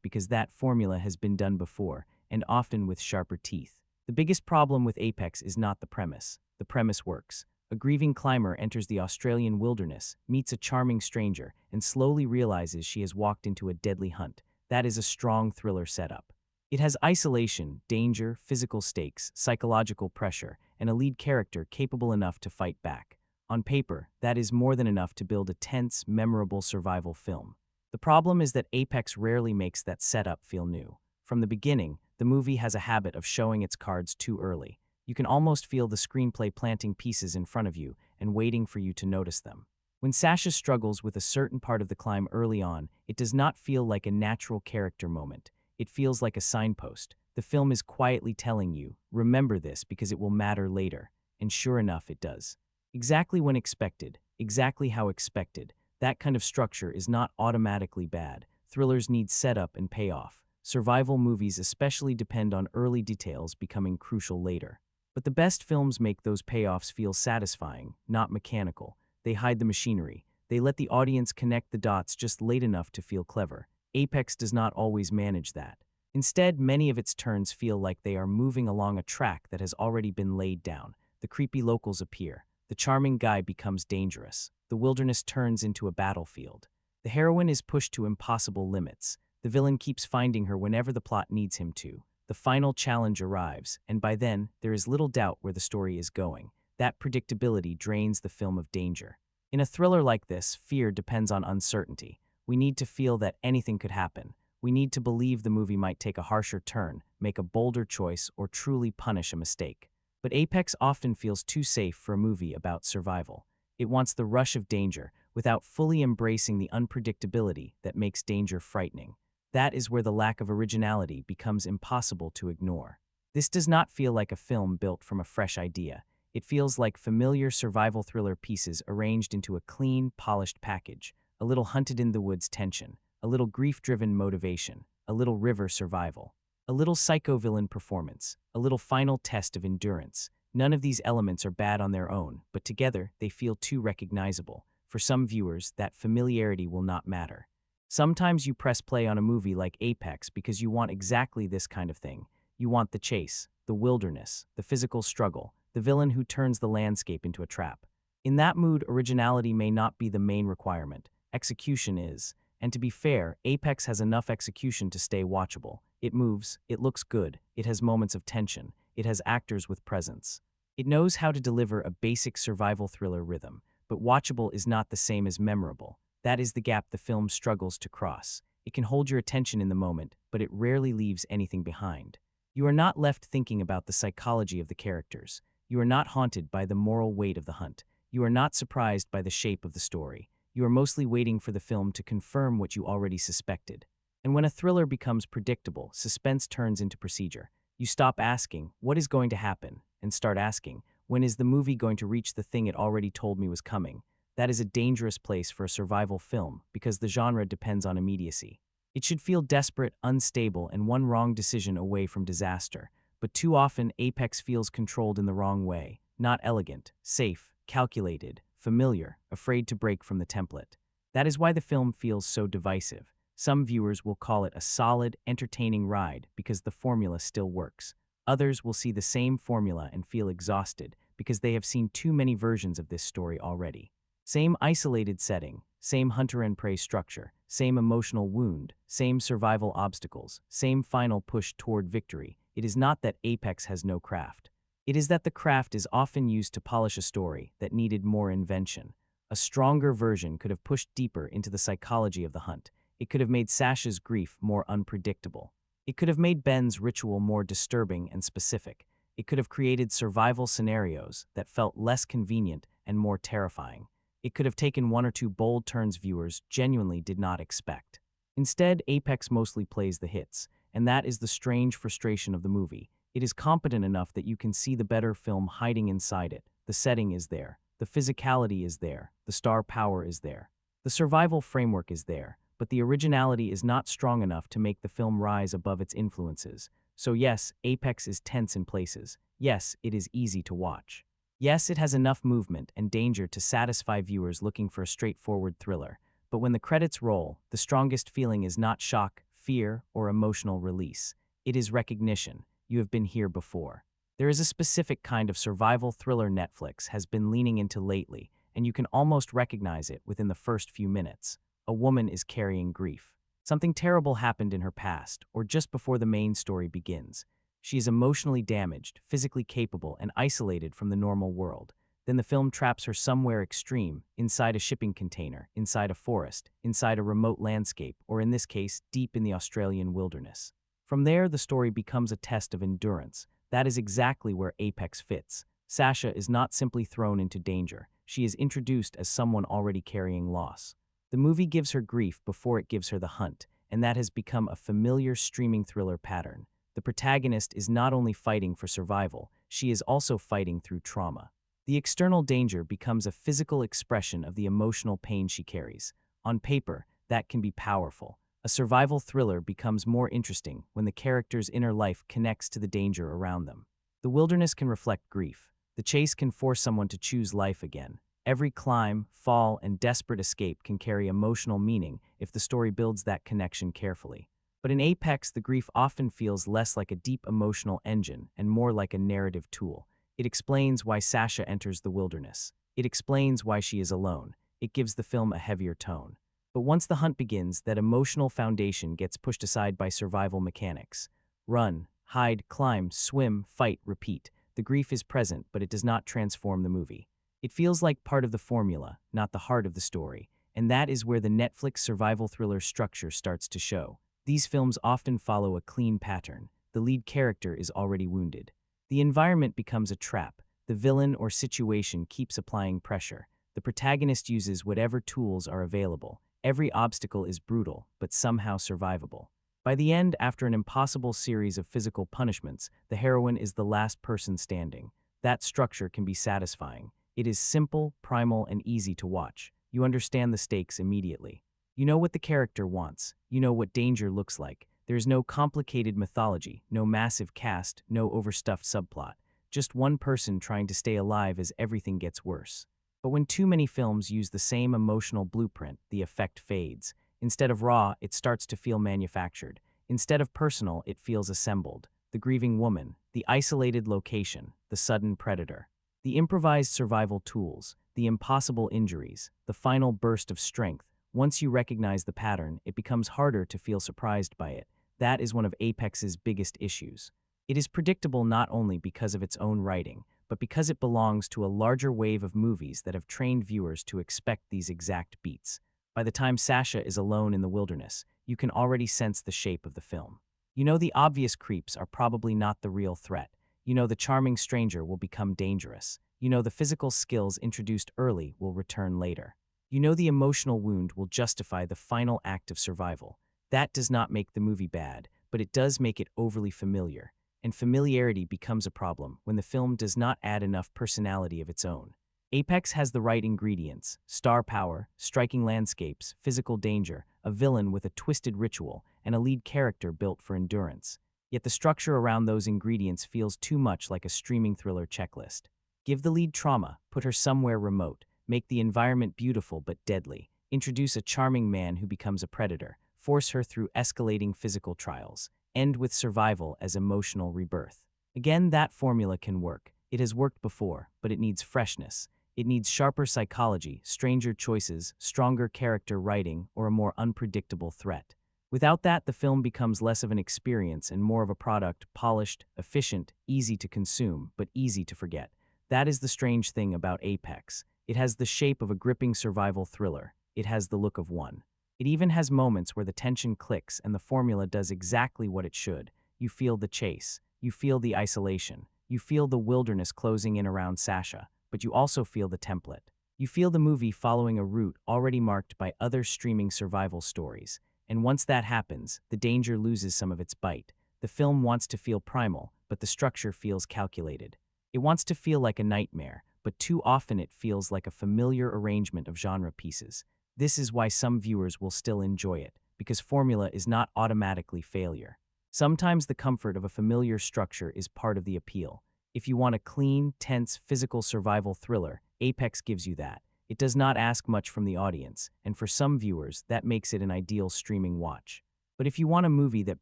because that formula has been done before, and often with sharper teeth. The biggest problem with Apex is not the premise. The premise works. A grieving climber enters the Australian wilderness, meets a charming stranger, and slowly realizes she has walked into a deadly hunt. That is a strong thriller setup. It has isolation, danger, physical stakes, psychological pressure, and a lead character capable enough to fight back. On paper, that is more than enough to build a tense, memorable survival film. The problem is that Apex rarely makes that setup feel new. From the beginning, the movie has a habit of showing its cards too early. You can almost feel the screenplay planting pieces in front of you and waiting for you to notice them. When Sasha struggles with a certain part of the climb early on, it does not feel like a natural character moment. It feels like a signpost. The film is quietly telling you, remember this because it will matter later. And sure enough, it does. Exactly when expected, exactly how expected. That kind of structure is not automatically bad. Thrillers need setup and payoff. Survival movies especially depend on early details becoming crucial later. But the best films make those payoffs feel satisfying, not mechanical. They hide the machinery. They let the audience connect the dots just late enough to feel clever. Apex does not always manage that. Instead, many of its turns feel like they are moving along a track that has already been laid down. The creepy locals appear. The charming guy becomes dangerous. The wilderness turns into a battlefield. The heroine is pushed to impossible limits. The villain keeps finding her whenever the plot needs him to. The final challenge arrives, and by then, there is little doubt where the story is going. That predictability drains the film of danger. In a thriller like this, fear depends on uncertainty. We need to feel that anything could happen. We need to believe the movie might take a harsher turn, make a bolder choice, or truly punish a mistake. But Apex often feels too safe for a movie about survival. It wants the rush of danger, without fully embracing the unpredictability that makes danger frightening. That is where the lack of originality becomes impossible to ignore. This does not feel like a film built from a fresh idea. It feels like familiar survival thriller pieces arranged into a clean, polished package, a little hunted-in-the-woods tension, a little grief-driven motivation, a little river survival, a little psycho-villain performance, a little final test of endurance. None of these elements are bad on their own, but together they feel too recognizable. For some viewers, that familiarity will not matter. Sometimes you press play on a movie like Apex because you want exactly this kind of thing. You want the chase, the wilderness, the physical struggle, the villain who turns the landscape into a trap. In that mood, originality may not be the main requirement. Execution is. And to be fair, Apex has enough execution to stay watchable. It moves, it looks good, it has moments of tension, it has actors with presence. It knows how to deliver a basic survival thriller rhythm, but watchable is not the same as memorable. That is the gap the film struggles to cross. It can hold your attention in the moment, but it rarely leaves anything behind. You are not left thinking about the psychology of the characters. You are not haunted by the moral weight of the hunt. You are not surprised by the shape of the story. You are mostly waiting for the film to confirm what you already suspected. And when a thriller becomes predictable, suspense turns into procedure. You stop asking, what is going to happen, and start asking, when is the movie going to reach the thing it already told me was coming? That is a dangerous place for a survival film because the genre depends on immediacy. It should feel desperate, unstable, and one wrong decision away from disaster. But too often, Apex feels controlled in the wrong way, not elegant, safe, calculated, familiar, afraid to break from the template. That is why the film feels so divisive. Some viewers will call it a solid, entertaining ride because the formula still works. Others will see the same formula and feel exhausted because they have seen too many versions of this story already. Same isolated setting, same hunter and prey structure, same emotional wound, same survival obstacles, same final push toward victory. It is not that Apex has no craft. It is that the craft is often used to polish a story that needed more invention. A stronger version could have pushed deeper into the psychology of the hunt. It could have made Sasha's grief more unpredictable. It could have made Ben's ritual more disturbing and specific. It could have created survival scenarios that felt less convenient and more terrifying. It could have taken one or two bold turns viewers genuinely did not expect. Instead, Apex mostly plays the hits, and that is the strange frustration of the movie. It is competent enough that you can see the better film hiding inside it. The setting is there. The physicality is there. The star power is there. The survival framework is there. But the originality is not strong enough to make the film rise above its influences. So yes, Apex is tense in places. Yes, it is easy to watch. Yes, it has enough movement and danger to satisfy viewers looking for a straightforward thriller. But when the credits roll, the strongest feeling is not shock, fear, or emotional release. It is recognition. You have been here before. There is a specific kind of survival thriller Netflix has been leaning into lately, and you can almost recognize it within the first few minutes. A woman is carrying grief. Something terrible happened in her past, or just before the main story begins. She is emotionally damaged, physically capable, and isolated from the normal world. Then the film traps her somewhere extreme, inside a shipping container, inside a forest, inside a remote landscape, or in this case, deep in the Australian wilderness. From there, the story becomes a test of endurance. That is exactly where Apex fits. Sasha is not simply thrown into danger. She is introduced as someone already carrying loss. The movie gives her grief before it gives her the hunt, and that has become a familiar streaming thriller pattern. The protagonist is not only fighting for survival, she is also fighting through trauma. The external danger becomes a physical expression of the emotional pain she carries. On paper, that can be powerful. A survival thriller becomes more interesting when the character's inner life connects to the danger around them. The wilderness can reflect grief. The chase can force someone to choose life again. Every climb, fall, and desperate escape can carry emotional meaning if the story builds that connection carefully. But in Apex, the grief often feels less like a deep emotional engine and more like a narrative tool. It explains why Sasha enters the wilderness. It explains why she is alone. It gives the film a heavier tone. But once the hunt begins, that emotional foundation gets pushed aside by survival mechanics. Run, hide, climb, swim, fight, repeat. The grief is present, but it does not transform the movie. It feels like part of the formula, not the heart of the story, and that is where the Netflix survival thriller structure starts to show. These films often follow a clean pattern. The lead character is already wounded. The environment becomes a trap. The villain or situation keeps applying pressure. The protagonist uses whatever tools are available. Every obstacle is brutal, but somehow survivable. By the end, after an impossible series of physical punishments, the heroine is the last person standing. That structure can be satisfying. It is simple, primal, and easy to watch. You understand the stakes immediately. You know what the character wants. You know what danger looks like. There is no complicated mythology, no massive cast, no overstuffed subplot. Just one person trying to stay alive as everything gets worse. But when too many films use the same emotional blueprint, the effect fades. Instead of raw, it starts to feel manufactured. Instead of personal, it feels assembled. The grieving woman, the isolated location, the sudden predator. The improvised survival tools, the impossible injuries, the final burst of strength. Once you recognize the pattern, it becomes harder to feel surprised by it. That is one of Apex's biggest issues. It is predictable not only because of its own writing, but because it belongs to a larger wave of movies that have trained viewers to expect these exact beats. By the time Sasha is alone in the wilderness, you can already sense the shape of the film. You know the obvious creeps are probably not the real threat. You know the charming stranger will become dangerous. You know the physical skills introduced early will return later. You know the emotional wound will justify the final act of survival. That does not make the movie bad, but it does make it overly familiar. And familiarity becomes a problem when the film does not add enough personality of its own. Apex has the right ingredients: star power, striking landscapes, physical danger, a villain with a twisted ritual, and a lead character built for endurance. Yet the structure around those ingredients feels too much like a streaming thriller checklist. Give the lead trauma, put her somewhere remote, make the environment beautiful but deadly, introduce a charming man who becomes a predator, force her through escalating physical trials, end with survival as emotional rebirth. Again, that formula can work. It has worked before, but it needs freshness. It needs sharper psychology, stranger choices, stronger character writing, or a more unpredictable threat. Without that, the film becomes less of an experience and more of a product, polished, efficient, easy to consume, but easy to forget. That is the strange thing about Apex. It has the shape of a gripping survival thriller. It has the look of one. It even has moments where the tension clicks and the formula does exactly what it should. You feel the chase. You feel the isolation. You feel the wilderness closing in around Sasha, but you also feel the template. You feel the movie following a route already marked by other streaming survival stories. And once that happens, the danger loses some of its bite. The film wants to feel primal, but the structure feels calculated. It wants to feel like a nightmare, but too often it feels like a familiar arrangement of genre pieces. This is why some viewers will still enjoy it, because formula is not automatically failure. Sometimes the comfort of a familiar structure is part of the appeal. If you want a clean, tense, physical survival thriller, Apex gives you that. It does not ask much from the audience, and for some viewers, that makes it an ideal streaming watch. But if you want a movie that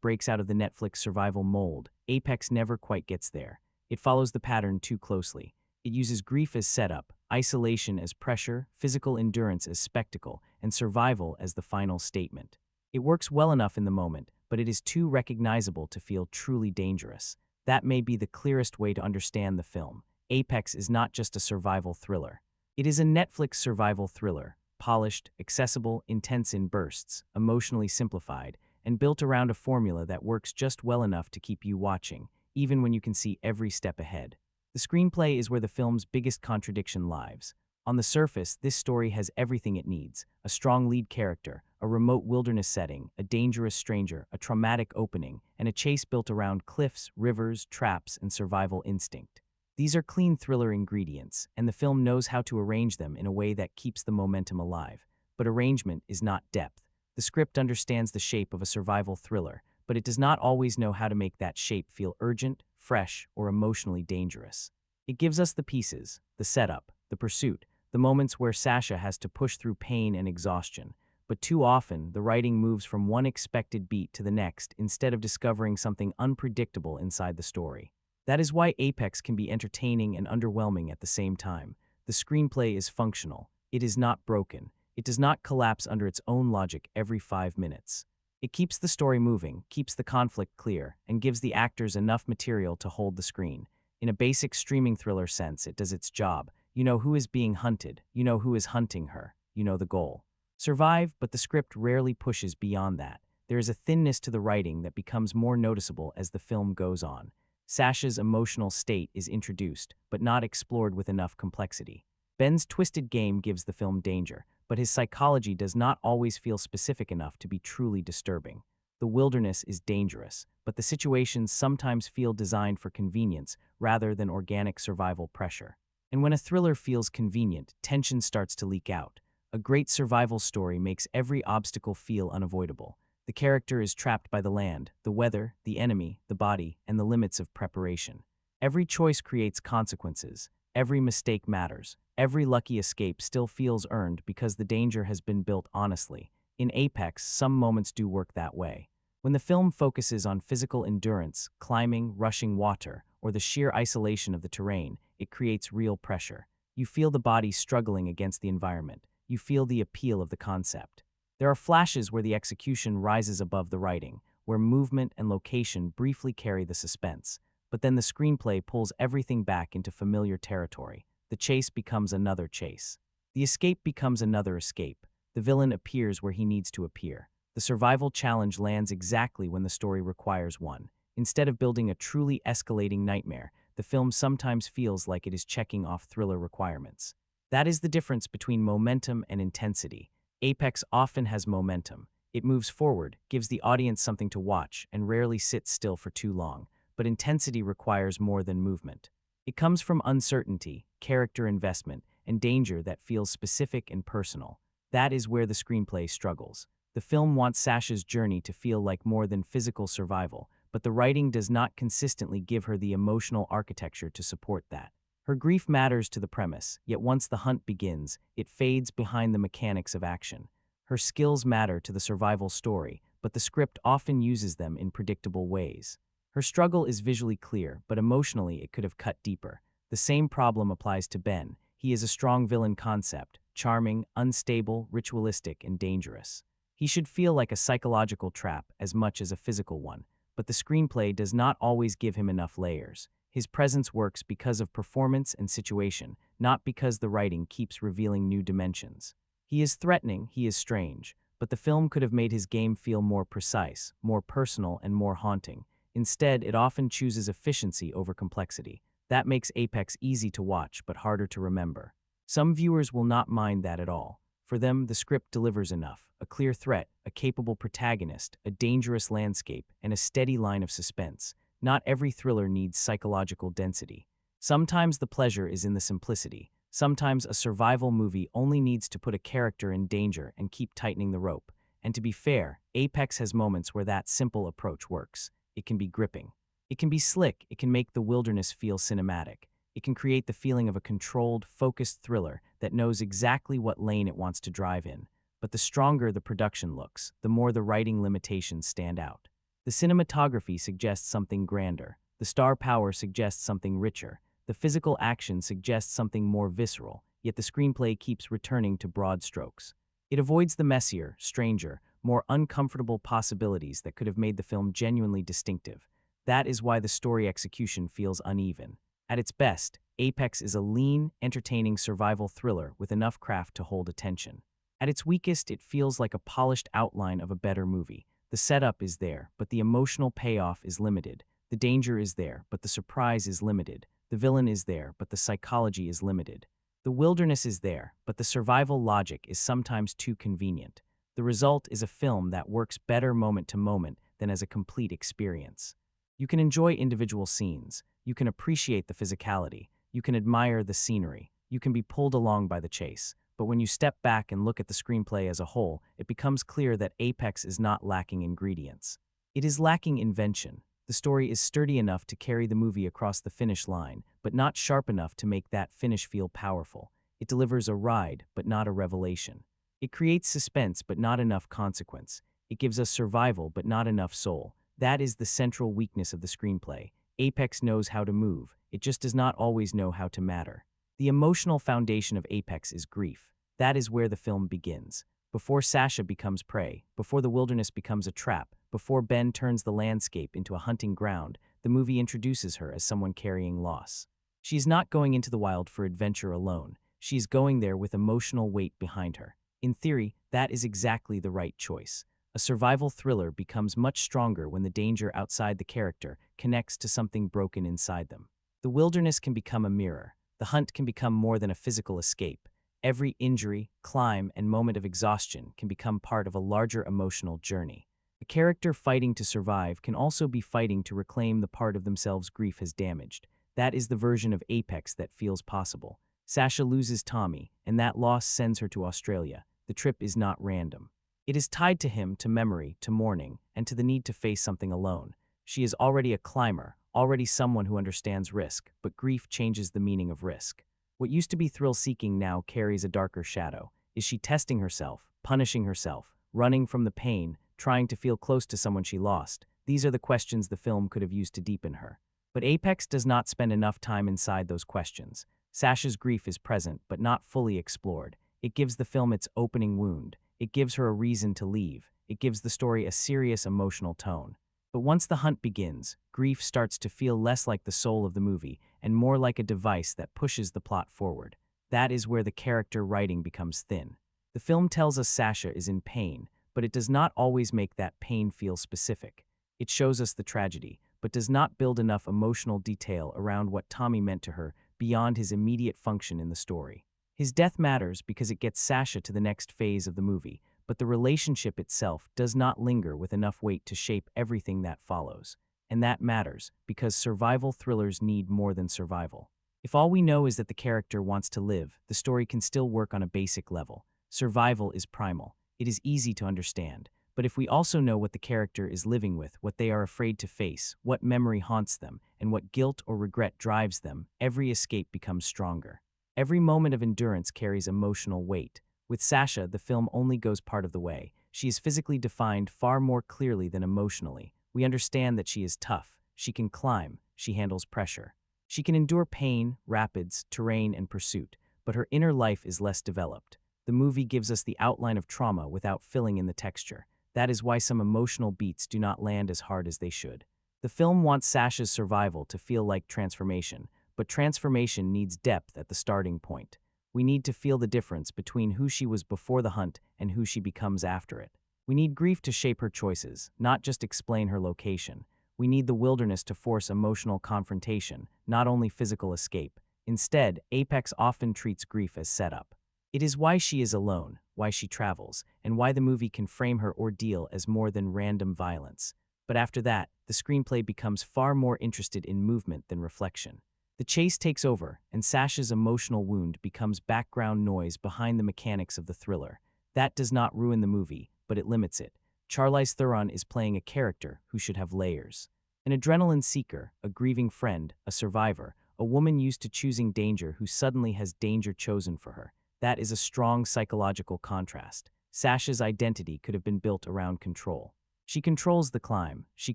breaks out of the Netflix survival mold, Apex never quite gets there. It follows the pattern too closely. It uses grief as setup, isolation as pressure, physical endurance as spectacle, and survival as the final statement. It works well enough in the moment, but it is too recognizable to feel truly dangerous. That may be the clearest way to understand the film. Apex is not just a survival thriller. It is a Netflix survival thriller, polished, accessible, intense in bursts, emotionally simplified, and built around a formula that works just well enough to keep you watching, even when you can see every step ahead. The screenplay is where the film's biggest contradiction lies. On the surface, this story has everything it needs: a strong lead character, a remote wilderness setting, a dangerous stranger, a traumatic opening, and a chase built around cliffs, rivers, traps, and survival instinct. These are clean thriller ingredients, and the film knows how to arrange them in a way that keeps the momentum alive. But arrangement is not depth. The script understands the shape of a survival thriller, but it does not always know how to make that shape feel urgent, fresh, or emotionally dangerous. It gives us the pieces, the setup, the pursuit, the moments where Sasha has to push through pain and exhaustion. But too often, the writing moves from one expected beat to the next instead of discovering something unpredictable inside the story. That is why Apex can be entertaining and underwhelming at the same time. The screenplay is functional. It is not broken. It does not collapse under its own logic every 5 minutes. It keeps the story moving, keeps the conflict clear, and gives the actors enough material to hold the screen. In a basic streaming thriller sense, it does its job. You know who is being hunted. You know who is hunting her. You know the goal. Survive, but the script rarely pushes beyond that. There is a thinness to the writing that becomes more noticeable as the film goes on. Sasha's emotional state is introduced, but not explored with enough complexity. Ben's twisted game gives the film danger, but his psychology does not always feel specific enough to be truly disturbing. The wilderness is dangerous, but the situations sometimes feel designed for convenience rather than organic survival pressure. And when a thriller feels convenient, tension starts to leak out. A great survival story makes every obstacle feel unavoidable. The character is trapped by the land, the weather, the enemy, the body, and the limits of preparation. Every choice creates consequences. Every mistake matters. Every lucky escape still feels earned because the danger has been built honestly. In Apex, some moments do work that way. When the film focuses on physical endurance, climbing, rushing water, or the sheer isolation of the terrain, it creates real pressure. You feel the body struggling against the environment. You feel the appeal of the concept. There are flashes where the execution rises above the writing, where movement and location briefly carry the suspense. But then the screenplay pulls everything back into familiar territory. The chase becomes another chase. The escape becomes another escape. The villain appears where he needs to appear. The survival challenge lands exactly when the story requires one. Instead of building a truly escalating nightmare, the film sometimes feels like it is checking off thriller requirements. That is the difference between momentum and intensity. Apex often has momentum. It moves forward, gives the audience something to watch, and rarely sits still for too long. But intensity requires more than movement. It comes from uncertainty, character investment, and danger that feels specific and personal. That is where the screenplay struggles. The film wants Sasha's journey to feel like more than physical survival, but the writing does not consistently give her the emotional architecture to support that. Her grief matters to the premise, yet once the hunt begins, it fades behind the mechanics of action. Her skills matter to the survival story, but the script often uses them in predictable ways. Her struggle is visually clear, but emotionally it could have cut deeper. The same problem applies to Ben. He is a strong villain concept, charming, unstable, ritualistic, and dangerous. He should feel like a psychological trap as much as a physical one, but the screenplay does not always give him enough layers. His presence works because of performance and situation, not because the writing keeps revealing new dimensions. He is threatening, he is strange, but the film could have made his game feel more precise, more personal, and more haunting. Instead, it often chooses efficiency over complexity. That makes Apex easy to watch but harder to remember. Some viewers will not mind that at all. For them, the script delivers enough: a clear threat, a capable protagonist, a dangerous landscape, and a steady line of suspense. Not every thriller needs psychological density. Sometimes the pleasure is in the simplicity. Sometimes a survival movie only needs to put a character in danger and keep tightening the rope. And to be fair, Apex has moments where that simple approach works. It can be gripping. It can be slick. It can make the wilderness feel cinematic. It can create the feeling of a controlled, focused thriller that knows exactly what lane it wants to drive in. But the stronger the production looks, the more the writing limitations stand out. The cinematography suggests something grander. The star power suggests something richer. The physical action suggests something more visceral, yet the screenplay keeps returning to broad strokes. It avoids the messier, stranger, more uncomfortable possibilities that could have made the film genuinely distinctive. That is why the story execution feels uneven. At its best, Apex is a lean, entertaining survival thriller with enough craft to hold attention. At its weakest, it feels like a polished outline of a better movie. The setup is there, but the emotional payoff is limited. The danger is there, but the surprise is limited. The villain is there, but the psychology is limited. The wilderness is there, but the survival logic is sometimes too convenient. The result is a film that works better moment to moment than as a complete experience. You can enjoy individual scenes. You can appreciate the physicality. You can admire the scenery. You can be pulled along by the chase. But when you step back and look at the screenplay as a whole, it becomes clear that Apex is not lacking ingredients. It is lacking invention. The story is sturdy enough to carry the movie across the finish line, but not sharp enough to make that finish feel powerful. It delivers a ride, but not a revelation. It creates suspense, but not enough consequence. It gives us survival, but not enough soul. That is the central weakness of the screenplay. Apex knows how to move. It just does not always know how to matter. The emotional foundation of Apex is grief. That is where the film begins. Before Sasha becomes prey, before the wilderness becomes a trap, before Ben turns the landscape into a hunting ground, the movie introduces her as someone carrying loss. She is not going into the wild for adventure alone. She is going there with emotional weight behind her. In theory, that is exactly the right choice. A survival thriller becomes much stronger when the danger outside the character connects to something broken inside them. The wilderness can become a mirror. The hunt can become more than a physical escape. Every injury, climb, and moment of exhaustion can become part of a larger emotional journey. The character fighting to survive can also be fighting to reclaim the part of themselves grief has damaged. That is the version of Apex that feels possible. Sasha loses Tommy, and that loss sends her to Australia. The trip is not random. It is tied to him, to memory, to mourning, and to the need to face something alone. She is already a climber, already someone who understands risk, but grief changes the meaning of risk. What used to be thrill-seeking now carries a darker shadow. Is she testing herself, punishing herself, running from the pain, trying to feel close to someone she lost? These are the questions the film could have used to deepen her. But Apex does not spend enough time inside those questions. Sasha's grief is present, but not fully explored. It gives the film its opening wound. It gives her a reason to leave. It gives the story a serious emotional tone. But once the hunt begins, grief starts to feel less like the soul of the movie and more like a device that pushes the plot forward. That is where the character writing becomes thin. The film tells us Sasha is in pain, but it does not always make that pain feel specific. It shows us the tragedy, but does not build enough emotional detail around what Tommy meant to her beyond his immediate function in the story. His death matters because it gets Sasha to the next phase of the movie, but the relationship itself does not linger with enough weight to shape everything that follows. And that matters, because survival thrillers need more than survival. If all we know is that the character wants to live, the story can still work on a basic level. Survival is primal. It is easy to understand. But if we also know what the character is living with, what they are afraid to face, what memory haunts them, and what guilt or regret drives them, every escape becomes stronger. Every moment of endurance carries emotional weight. With Sasha, the film only goes part of the way. She is physically defined far more clearly than emotionally. We understand that she is tough. She can climb. She handles pressure. She can endure pain, rapids, terrain, and pursuit, but her inner life is less developed. The movie gives us the outline of trauma without filling in the texture. That is why some emotional beats do not land as hard as they should. The film wants Sasha's survival to feel like transformation, but transformation needs depth at the starting point. We need to feel the difference between who she was before the hunt and who she becomes after it. We need grief to shape her choices, not just explain her location. We need the wilderness to force emotional confrontation, not only physical escape. Instead, Apex often treats grief as setup. It is why she is alone, why she travels, and why the movie can frame her ordeal as more than random violence. But after that, the screenplay becomes far more interested in movement than reflection. The chase takes over, and Sasha's emotional wound becomes background noise behind the mechanics of the thriller. That does not ruin the movie, but it limits it. Charlize Theron is playing a character who should have layers. An adrenaline seeker, a grieving friend, a survivor, a woman used to choosing danger who suddenly has danger chosen for her. That is a strong psychological contrast. Sasha's identity could have been built around control. She controls the climb. She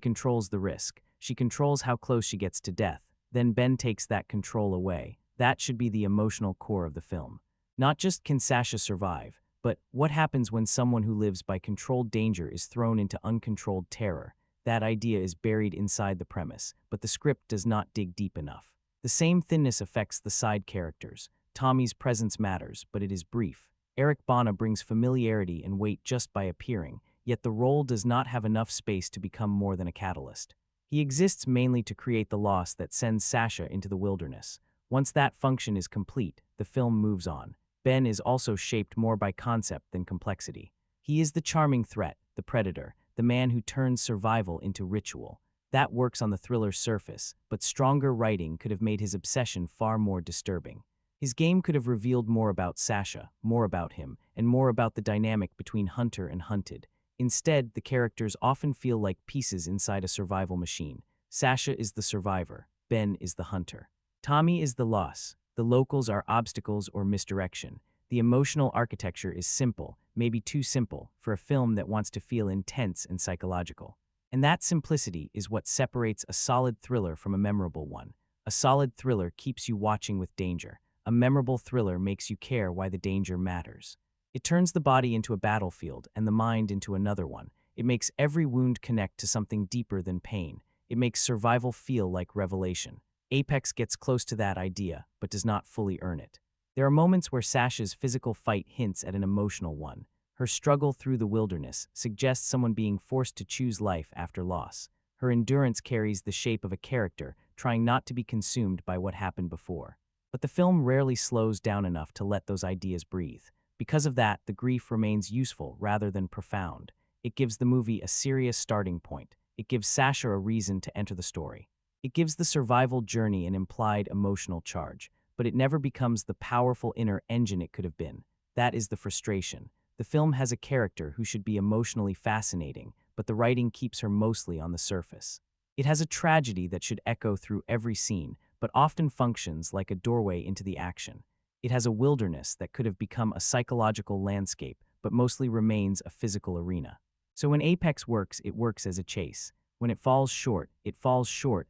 controls the risk. She controls how close she gets to death. Then Ben takes that control away. That should be the emotional core of the film. Not just can Sasha survive, but what happens when someone who lives by controlled danger is thrown into uncontrolled terror? That idea is buried inside the premise, but the script does not dig deep enough. The same thinness affects the side characters. Tommy's presence matters, but it is brief. Eric Bana brings familiarity and weight just by appearing, yet the role does not have enough space to become more than a catalyst. He exists mainly to create the loss that sends Sasha into the wilderness. Once that function is complete, the film moves on. Ben is also shaped more by concept than complexity. He is the charming threat, the predator, the man who turns survival into ritual. That works on the thriller's surface, but stronger writing could have made his obsession far more disturbing. His game could have revealed more about Sasha, more about him, and more about the dynamic between hunter and hunted. Instead, the characters often feel like pieces inside a survival machine. Sasha is the survivor. Ben is the hunter. Tommy is the loss. The locals are obstacles or misdirection. The emotional architecture is simple, maybe too simple, for a film that wants to feel intense and psychological. And that simplicity is what separates a solid thriller from a memorable one. A solid thriller keeps you watching with danger. A memorable thriller makes you care why the danger matters. It turns the body into a battlefield and the mind into another one. It makes every wound connect to something deeper than pain. It makes survival feel like revelation. Apex gets close to that idea, but does not fully earn it. There are moments where Sasha's physical fight hints at an emotional one. Her struggle through the wilderness suggests someone being forced to choose life after loss. Her endurance carries the shape of a character trying not to be consumed by what happened before. But the film rarely slows down enough to let those ideas breathe. Because of that, the grief remains useful rather than profound. It gives the movie a serious starting point. It gives Sasha a reason to enter the story. It gives the survival journey an implied emotional charge, but it never becomes the powerful inner engine it could have been. That is the frustration. The film has a character who should be emotionally fascinating, but the writing keeps her mostly on the surface. It has a tragedy that should echo through every scene, but often functions like a doorway into the action. It has a wilderness that could have become a psychological landscape, but mostly remains a physical arena. So when Apex works, it works as a chase. When it falls short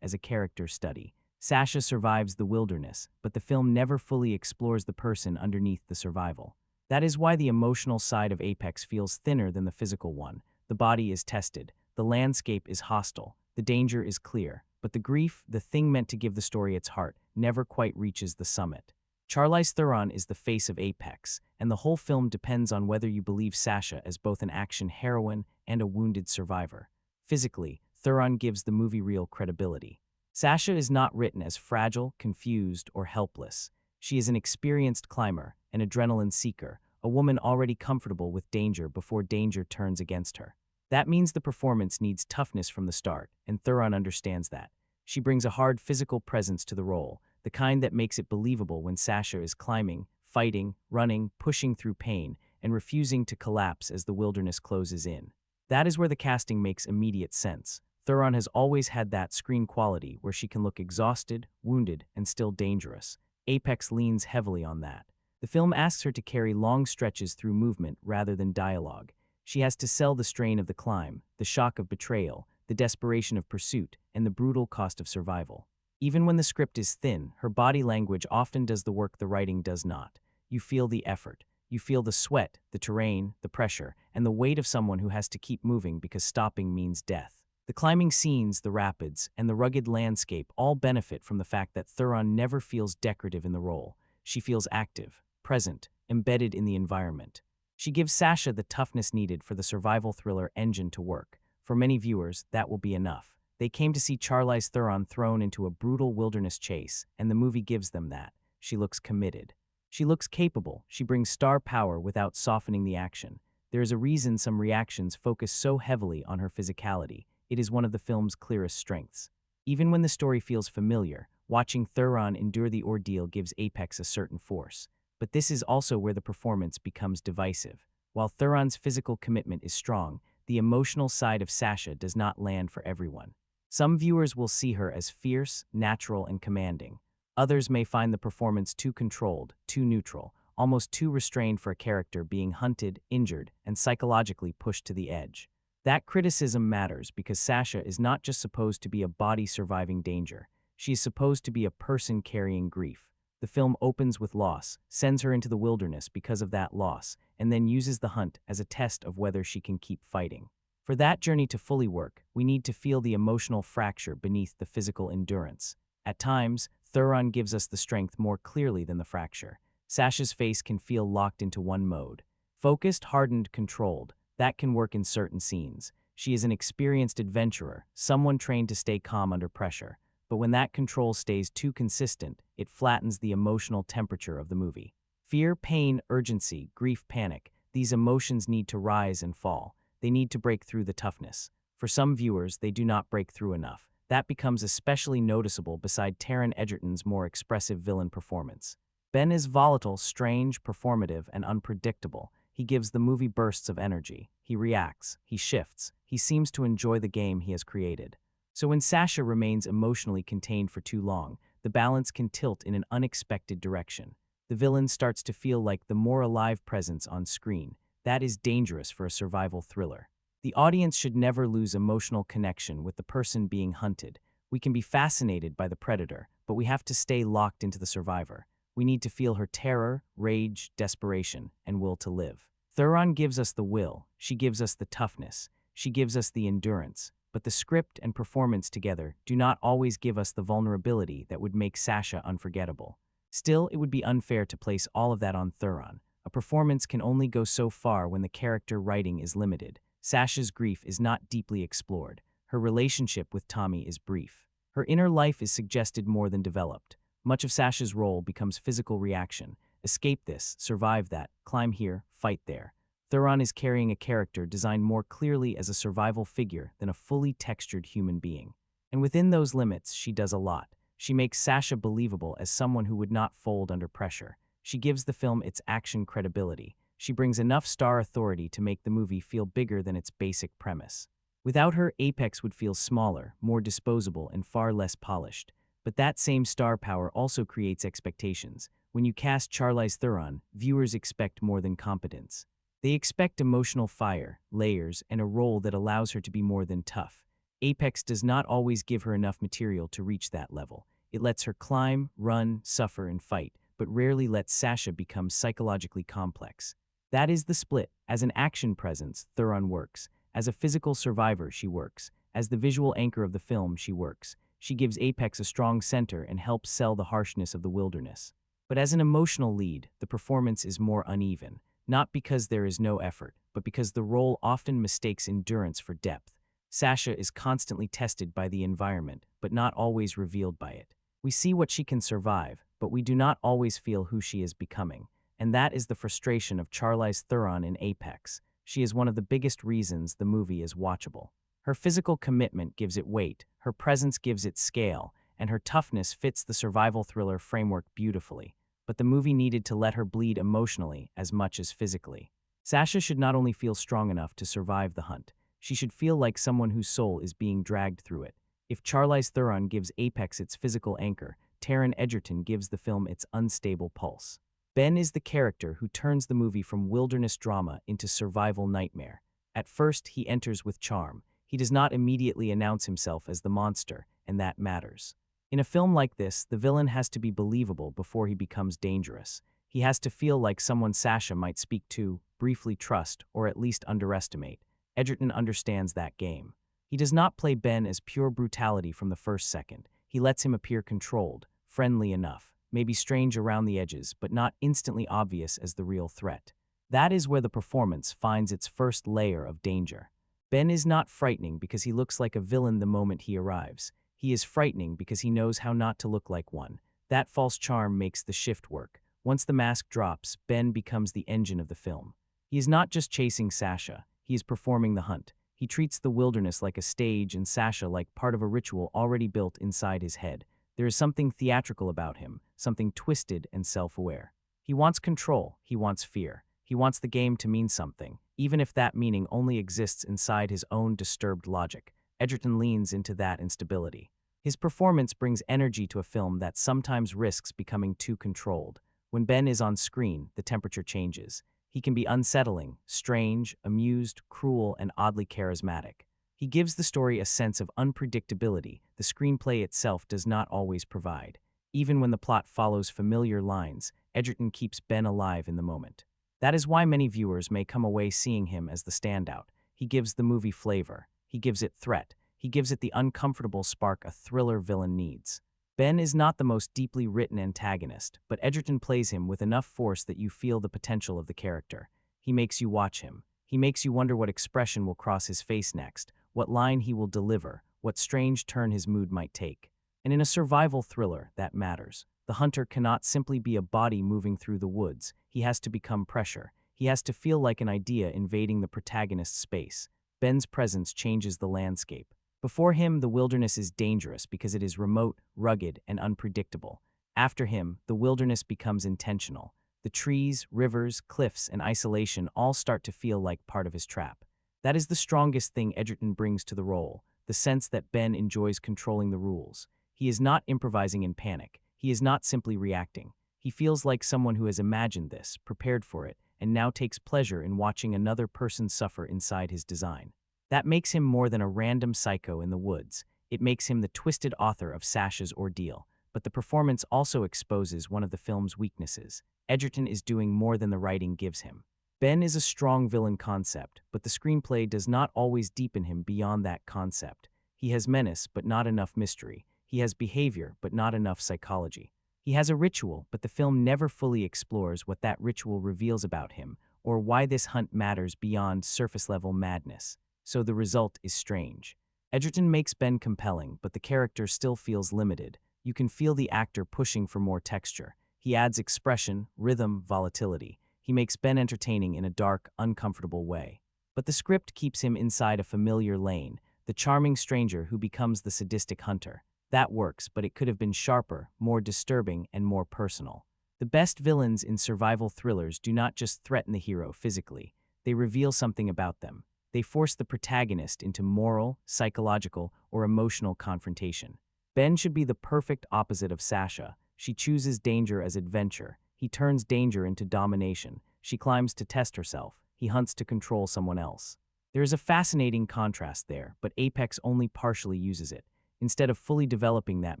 as a character study. Sasha survives the wilderness, but the film never fully explores the person underneath the survival. That is why the emotional side of Apex feels thinner than the physical one. The body is tested, the landscape is hostile, the danger is clear, but the grief, the thing meant to give the story its heart, never quite reaches the summit. Charlize Theron is the face of Apex, and the whole film depends on whether you believe Sasha as both an action heroine and a wounded survivor. Physically, Theron gives the movie real credibility. Sasha is not written as fragile, confused, or helpless. She is an experienced climber, an adrenaline seeker, a woman already comfortable with danger before danger turns against her. That means the performance needs toughness from the start, and Theron understands that. She brings a hard physical presence to the role, the kind that makes it believable when Sasha is climbing, fighting, running, pushing through pain, and refusing to collapse as the wilderness closes in. That is where the casting makes immediate sense. Theron has always had that screen quality where she can look exhausted, wounded, and still dangerous. Apex leans heavily on that. The film asks her to carry long stretches through movement rather than dialogue. She has to sell the strain of the climb, the shock of betrayal, the desperation of pursuit, and the brutal cost of survival. Even when the script is thin, her body language often does the work the writing does not. You feel the effort. You feel the sweat, the terrain, the pressure, and the weight of someone who has to keep moving because stopping means death. The climbing scenes, the rapids, and the rugged landscape all benefit from the fact that Theron never feels decorative in the role. She feels active, present, embedded in the environment. She gives Sasha the toughness needed for the survival thriller engine to work. For many viewers, that will be enough. They came to see Charlize Theron thrown into a brutal wilderness chase, and the movie gives them that. She looks committed. She looks capable. She brings star power without softening the action. There is a reason some reactions focus so heavily on her physicality. It is one of the film's clearest strengths. Even when the story feels familiar, watching Theron endure the ordeal gives Apex a certain force. But this is also where the performance becomes divisive. While Theron's physical commitment is strong, the emotional side of Sasha does not land for everyone. Some viewers will see her as fierce, natural, and commanding. Others may find the performance too controlled, too neutral, almost too restrained for a character being hunted, injured, and psychologically pushed to the edge. That criticism matters because Sasha is not just supposed to be a body surviving danger. She is supposed to be a person carrying grief. The film opens with loss, sends her into the wilderness because of that loss, and then uses the hunt as a test of whether she can keep fighting. For that journey to fully work, we need to feel the emotional fracture beneath the physical endurance. At times, Theron gives us the strength more clearly than the fracture. Sasha's face can feel locked into one mode. Focused, hardened, controlled. That can work in certain scenes. She is an experienced adventurer, someone trained to stay calm under pressure. But when that control stays too consistent, it flattens the emotional temperature of the movie. Fear, pain, urgency, grief, panic, these emotions need to rise and fall. They need to break through the toughness. For some viewers, they do not break through enough. That becomes especially noticeable beside Taron Egerton's more expressive villain performance. Ben is volatile, strange, performative, and unpredictable. He gives the movie bursts of energy. He reacts. He shifts. He seems to enjoy the game he has created. So when Sasha remains emotionally contained for too long, the balance can tilt in an unexpected direction. The villain starts to feel like the more alive presence on screen. That is dangerous for a survival thriller. The audience should never lose emotional connection with the person being hunted. We can be fascinated by the predator, but we have to stay locked into the survivor. We need to feel her terror, rage, desperation, and will to live. Theron gives us the will. She gives us the toughness. She gives us the endurance. But the script and performance together do not always give us the vulnerability that would make Sasha unforgettable. Still, it would be unfair to place all of that on Theron. A performance can only go so far when the character writing is limited. Sasha's grief is not deeply explored. Her relationship with Tommy is brief. Her inner life is suggested more than developed. Much of Sasha's role becomes physical reaction. Escape this, survive that, climb here, fight there. Thuron is carrying a character designed more clearly as a survival figure than a fully textured human being. And within those limits, she does a lot. She makes Sasha believable as someone who would not fold under pressure. She gives the film its action credibility. She brings enough star authority to make the movie feel bigger than its basic premise. Without her, Apex would feel smaller, more disposable, and far less polished. But that same star power also creates expectations. When you cast Charlize Theron, viewers expect more than competence. They expect emotional fire, layers, and a role that allows her to be more than tough. Apex does not always give her enough material to reach that level. It lets her climb, run, suffer, and fight, but rarely lets Sasha become psychologically complex. That is the split. As an action presence, Theron works. As a physical survivor, she works. As the visual anchor of the film, she works. She gives Apex a strong center and helps sell the harshness of the wilderness. But as an emotional lead, the performance is more uneven, not because there is no effort, but because the role often mistakes endurance for depth. Sasha is constantly tested by the environment, but not always revealed by it. We see what she can survive, but we do not always feel who she is becoming. And that is the frustration of Charlize Theron in Apex. She is one of the biggest reasons the movie is watchable. Her physical commitment gives it weight, her presence gives it scale, and her toughness fits the survival thriller framework beautifully. But the movie needed to let her bleed emotionally as much as physically. Sasha should not only feel strong enough to survive the hunt, she should feel like someone whose soul is being dragged through it. If Charlize Theron gives Apex its physical anchor, Taron Egerton gives the film its unstable pulse. Ben is the character who turns the movie from wilderness drama into survival nightmare. At first, he enters with charm. He does not immediately announce himself as the monster, and that matters. In a film like this, the villain has to be believable before he becomes dangerous. He has to feel like someone Sasha might speak to, briefly trust, or at least underestimate. Egerton understands that game. He does not play Ben as pure brutality from the first second. He lets him appear controlled, friendly enough, maybe strange around the edges, but not instantly obvious as the real threat. That is where the performance finds its first layer of danger. Ben is not frightening because he looks like a villain the moment he arrives. He is frightening because he knows how not to look like one. That false charm makes the shift work. Once the mask drops, Ben becomes the engine of the film. He is not just chasing Sasha, he is performing the hunt. He treats the wilderness like a stage and Sasha like part of a ritual already built inside his head. There is something theatrical about him, something twisted and self-aware. He wants control, he wants fear. He wants the game to mean something, even if that meaning only exists inside his own disturbed logic. Egerton leans into that instability. His performance brings energy to a film that sometimes risks becoming too controlled. When Ben is on screen, the temperature changes. He can be unsettling, strange, amused, cruel, and oddly charismatic. He gives the story a sense of unpredictability the screenplay itself does not always provide. Even when the plot follows familiar lines, Egerton keeps Ben alive in the moment. That is why many viewers may come away seeing him as the standout. He gives the movie flavor. He gives it threat. He gives it the uncomfortable spark a thriller villain needs. Ben is not the most deeply written antagonist, but Egerton plays him with enough force that you feel the potential of the character. He makes you watch him. He makes you wonder what expression will cross his face next, what line he will deliver, what strange turn his mood might take. And in a survival thriller, that matters. The hunter cannot simply be a body moving through the woods. He has to become pressure. He has to feel like an idea invading the protagonist's space. Ben's presence changes the landscape. Before him, the wilderness is dangerous because it is remote, rugged, and unpredictable. After him, the wilderness becomes intentional. The trees, rivers, cliffs, and isolation all start to feel like part of his trap. That is the strongest thing Egerton brings to the role, the sense that Ben enjoys controlling the rules. He is not improvising in panic. He is not simply reacting. He feels like someone who has imagined this, prepared for it, and now takes pleasure in watching another person suffer inside his design. That makes him more than a random psycho in the woods. It makes him the twisted author of Sasha's ordeal. But the performance also exposes one of the film's weaknesses. Egerton is doing more than the writing gives him. Ben is a strong villain concept, but the screenplay does not always deepen him beyond that concept. He has menace, but not enough mystery. He has behavior, but not enough psychology. He has a ritual, but the film never fully explores what that ritual reveals about him, or why this hunt matters beyond surface-level madness. So the result is strange. Egerton makes Ben compelling, but the character still feels limited. You can feel the actor pushing for more texture. He adds expression, rhythm, volatility. He makes Ben entertaining in a dark, uncomfortable way. But the script keeps him inside a familiar lane, the charming stranger who becomes the sadistic hunter. That works, but it could have been sharper, more disturbing, and more personal. The best villains in survival thrillers do not just threaten the hero physically, they reveal something about them. They force the protagonist into moral, psychological, or emotional confrontation. Ben should be the perfect opposite of Sasha. She chooses danger as adventure. He turns danger into domination. She climbs to test herself. He hunts to control someone else. There is a fascinating contrast there, but Apex only partially uses it. Instead of fully developing that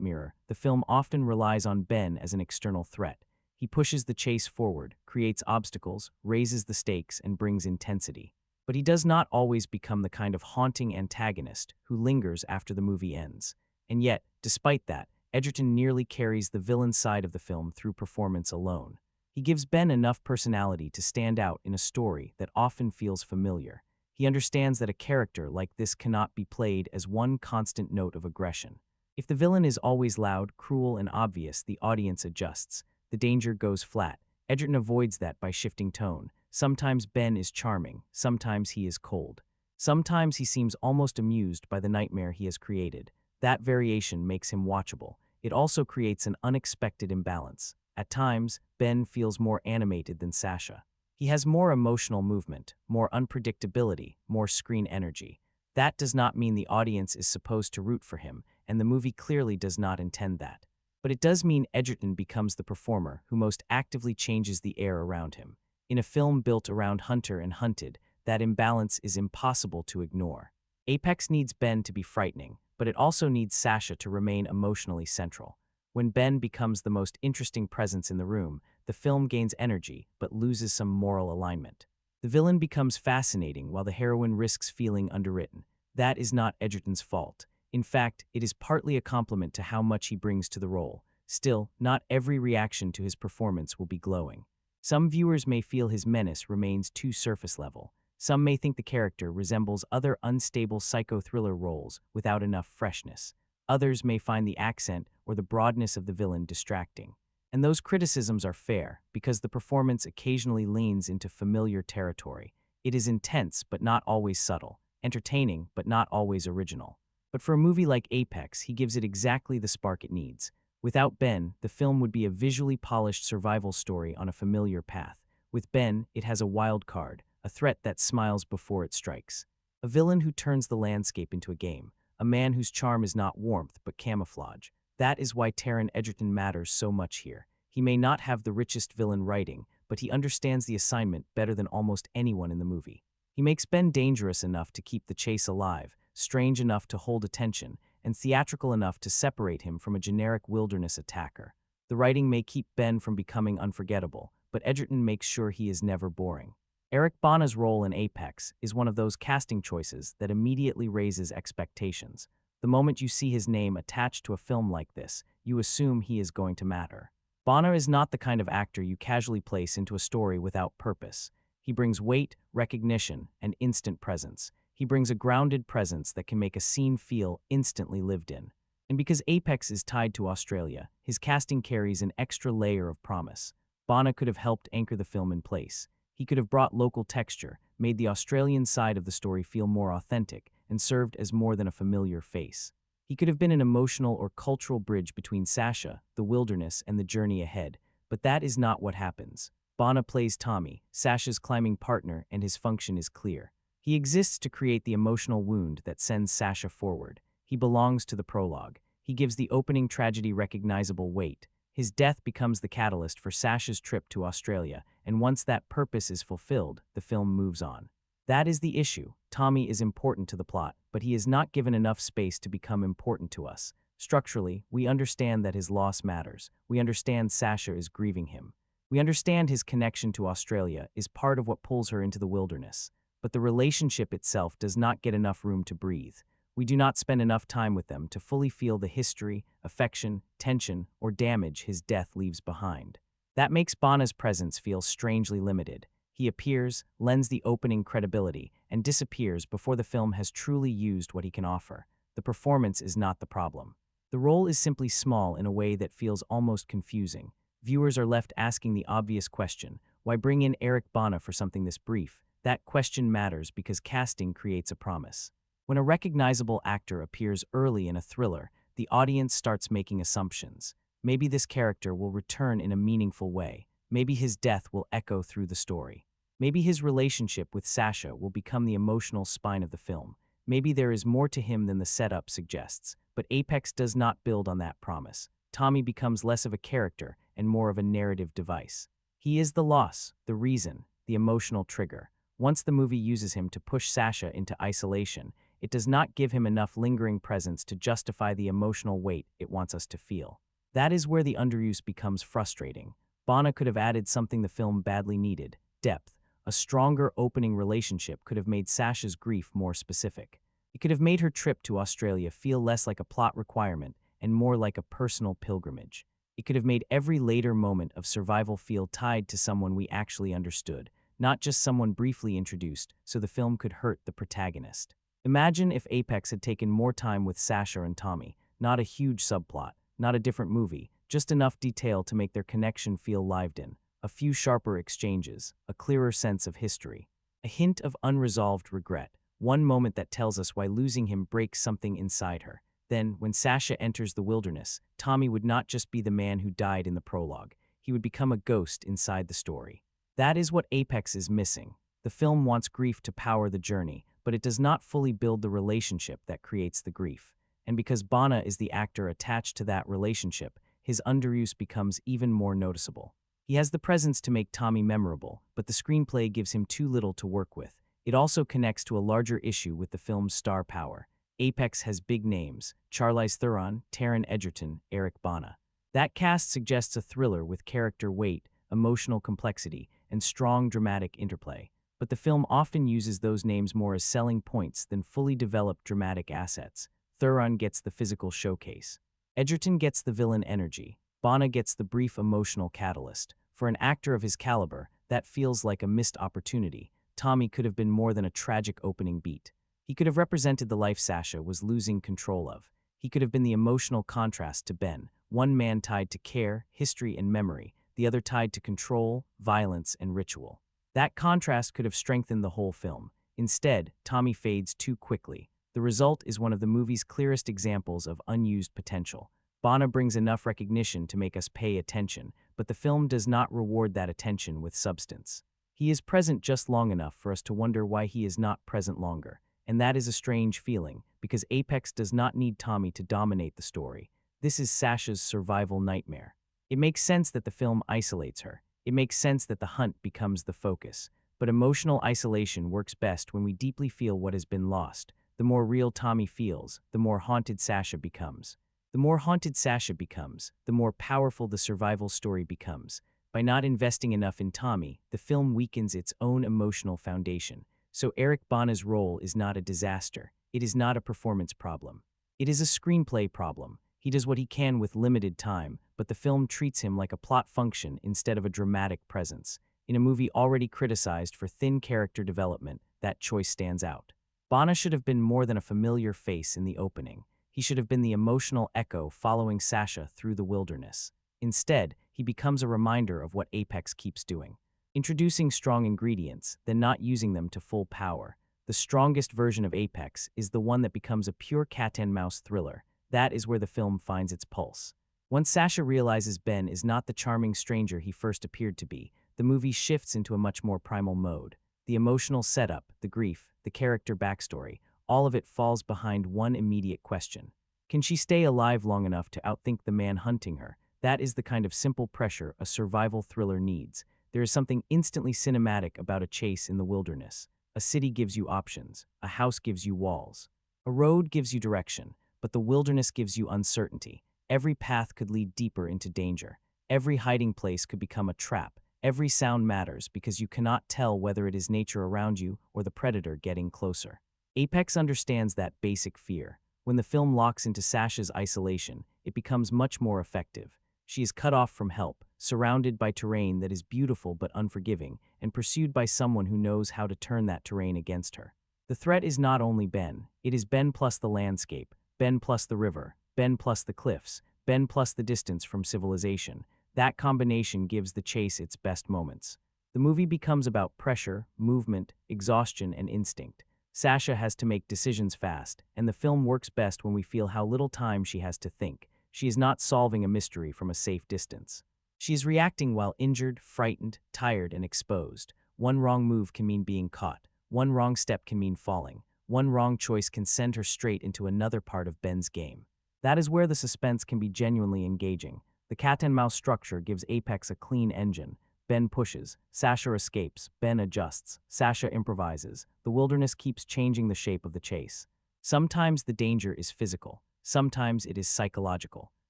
mirror, the film often relies on Ben as an external threat. He pushes the chase forward, creates obstacles, raises the stakes, and brings intensity. But he does not always become the kind of haunting antagonist who lingers after the movie ends. And yet, despite that, Edgerton nearly carries the villain side of the film through performance alone. He gives Ben enough personality to stand out in a story that often feels familiar. He understands that a character like this cannot be played as one constant note of aggression. If the villain is always loud, cruel, and obvious, the audience adjusts. The danger goes flat. Edgerton avoids that by shifting tone. Sometimes Ben is charming, sometimes he is cold. Sometimes he seems almost amused by the nightmare he has created. That variation makes him watchable. It also creates an unexpected imbalance. At times, Ben feels more animated than Sasha. He has more emotional movement, more unpredictability, more screen energy. That does not mean the audience is supposed to root for him, and the movie clearly does not intend that. But it does mean Edgerton becomes the performer who most actively changes the air around him. In a film built around hunter and hunted, that imbalance is impossible to ignore. Apex needs Ben to be frightening, but it also needs Sasha to remain emotionally central. When Ben becomes the most interesting presence in the room, the film gains energy but loses some moral alignment. The villain becomes fascinating while the heroine risks feeling underwritten. That is not Edgerton's fault. In fact, it is partly a compliment to how much he brings to the role. Still, not every reaction to his performance will be glowing. Some viewers may feel his menace remains too surface level. Some may think the character resembles other unstable psycho-thriller roles without enough freshness. Others may find the accent or the broadness of the villain distracting. And those criticisms are fair, because the performance occasionally leans into familiar territory. It is intense but not always subtle, entertaining but not always original. But for a movie like Apex, he gives it exactly the spark it needs. Without Ben, the film would be a visually polished survival story on a familiar path. With Ben, it has a wild card, a threat that smiles before it strikes. A villain who turns the landscape into a game. A man whose charm is not warmth but camouflage. That is why Taron Egerton matters so much here. He may not have the richest villain writing, but he understands the assignment better than almost anyone in the movie. He makes Ben dangerous enough to keep the chase alive, strange enough to hold attention, and theatrical enough to separate him from a generic wilderness attacker. The writing may keep Ben from becoming unforgettable, but Egerton makes sure he is never boring. Eric Bana's role in Apex is one of those casting choices that immediately raises expectations. The moment you see his name attached to a film like this, you assume he is going to matter. Bana is not the kind of actor you casually place into a story without purpose. He brings weight, recognition, and instant presence. He brings a grounded presence that can make a scene feel instantly lived in. And because Apex is tied to Australia, his casting carries an extra layer of promise. Bana could have helped anchor the film in place. He could have brought local texture, made the Australian side of the story feel more authentic, and served as more than a familiar face. He could have been an emotional or cultural bridge between Sasha, the wilderness, and the journey ahead, but that is not what happens. Bana plays Tommy, Sasha's climbing partner, and his function is clear. He exists to create the emotional wound that sends Sasha forward. He belongs to the prologue. He gives the opening tragedy recognizable weight. His death becomes the catalyst for Sasha's trip to Australia, and once that purpose is fulfilled, the film moves on. That is the issue. Tommy is important to the plot, but he is not given enough space to become important to us. Structurally, we understand that his loss matters. We understand Sasha is grieving him. We understand his connection to Australia is part of what pulls her into the wilderness. But the relationship itself does not get enough room to breathe. We do not spend enough time with them to fully feel the history, affection, tension, or damage his death leaves behind. That makes Bana's presence feel strangely limited. He appears, lends the opening credibility, and disappears before the film has truly used what he can offer. The performance is not the problem. The role is simply small in a way that feels almost confusing. Viewers are left asking the obvious question, Why bring in Eric Bana for something this brief? That question matters because casting creates a promise. When a recognizable actor appears early in a thriller, the audience starts making assumptions. Maybe this character will return in a meaningful way. Maybe his death will echo through the story. Maybe his relationship with Sasha will become the emotional spine of the film. Maybe there is more to him than the setup suggests, but Apex does not build on that promise. Tommy becomes less of a character and more of a narrative device. He is the loss, the reason, the emotional trigger. Once the movie uses him to push Sasha into isolation, it does not give him enough lingering presence to justify the emotional weight it wants us to feel. That is where the underuse becomes frustrating. Bana could have added something the film badly needed: depth. A stronger opening relationship could have made Sasha's grief more specific. It could have made her trip to Australia feel less like a plot requirement and more like a personal pilgrimage. It could have made every later moment of survival feel tied to someone we actually understood, not just someone briefly introduced so the film could hurt the protagonist. Imagine if Apex had taken more time with Sasha and Tommy, not a huge subplot, not a different movie, just enough detail to make their connection feel lived in. A few sharper exchanges, a clearer sense of history, a hint of unresolved regret, one moment that tells us why losing him breaks something inside her. Then, when Sasha enters the wilderness, Tommy would not just be the man who died in the prologue. He would become a ghost inside the story. That is what Apex is missing. The film wants grief to power the journey, but it does not fully build the relationship that creates the grief. And because Bana is the actor attached to that relationship, his underuse becomes even more noticeable. He has the presence to make Tommy memorable, but the screenplay gives him too little to work with. It also connects to a larger issue with the film's star power. Apex has big names: Charlize Theron, Taron Egerton, Eric Bana. That cast suggests a thriller with character weight, emotional complexity, and strong dramatic interplay. But the film often uses those names more as selling points than fully developed dramatic assets. Theron gets the physical showcase. Egerton gets the villain energy. Bana gets the brief emotional catalyst. For an actor of his caliber, that feels like a missed opportunity. Tommy could have been more than a tragic opening beat. He could have represented the life Sasha was losing control of. He could have been the emotional contrast to Ben, one man tied to care, history, and memory, the other tied to control, violence, and ritual. That contrast could have strengthened the whole film. Instead, Tommy fades too quickly. The result is one of the movie's clearest examples of unused potential. Bana brings enough recognition to make us pay attention, but the film does not reward that attention with substance. He is present just long enough for us to wonder why he is not present longer. And that is a strange feeling, because Apex does not need Tommy to dominate the story. This is Sasha's survival nightmare. It makes sense that the film isolates her. It makes sense that the hunt becomes the focus. But emotional isolation works best when we deeply feel what has been lost. The more real Tommy feels, the more haunted Sasha becomes. The more haunted Sasha becomes, the more powerful the survival story becomes. By not investing enough in Tommy, the film weakens its own emotional foundation. So Eric Bana's role is not a disaster. It is not a performance problem. It is a screenplay problem. He does what he can with limited time, but the film treats him like a plot function instead of a dramatic presence. In a movie already criticized for thin character development, that choice stands out. Bana should have been more than a familiar face in the opening. He should have been the emotional echo following Sasha through the wilderness. Instead, he becomes a reminder of what Apex keeps doing. Introducing strong ingredients, then not using them to full power. The strongest version of Apex is the one that becomes a pure cat-and-mouse thriller. That is where the film finds its pulse. Once Sasha realizes Ben is not the charming stranger he first appeared to be, the movie shifts into a much more primal mode. The emotional setup, the grief, the character backstory, all of it falls behind one immediate question. Can she stay alive long enough to outthink the man hunting her? That is the kind of simple pressure a survival thriller needs. There is something instantly cinematic about a chase in the wilderness. A city gives you options. A house gives you walls. A road gives you direction, but the wilderness gives you uncertainty. Every path could lead deeper into danger. Every hiding place could become a trap. Every sound matters because you cannot tell whether it is nature around you or the predator getting closer. Apex understands that basic fear. When the film locks into Sasha's isolation, it becomes much more effective. She is cut off from help, surrounded by terrain that is beautiful but unforgiving, and pursued by someone who knows how to turn that terrain against her. The threat is not only Ben. It is Ben plus the landscape, Ben plus the river, Ben plus the cliffs, Ben plus the distance from civilization. That combination gives the chase its best moments. The movie becomes about pressure, movement, exhaustion, and instinct. Sasha has to make decisions fast, and the film works best when we feel how little time she has to think. She is not solving a mystery from a safe distance. She is reacting while injured, frightened, tired, and exposed. One wrong move can mean being caught. One wrong step can mean falling. One wrong choice can send her straight into another part of Ben's game. That is where the suspense can be genuinely engaging. The cat-and-mouse structure gives Apex a clean engine. Ben pushes, Sasha escapes, Ben adjusts, Sasha improvises. The wilderness keeps changing the shape of the chase. Sometimes the danger is physical. Sometimes it is psychological.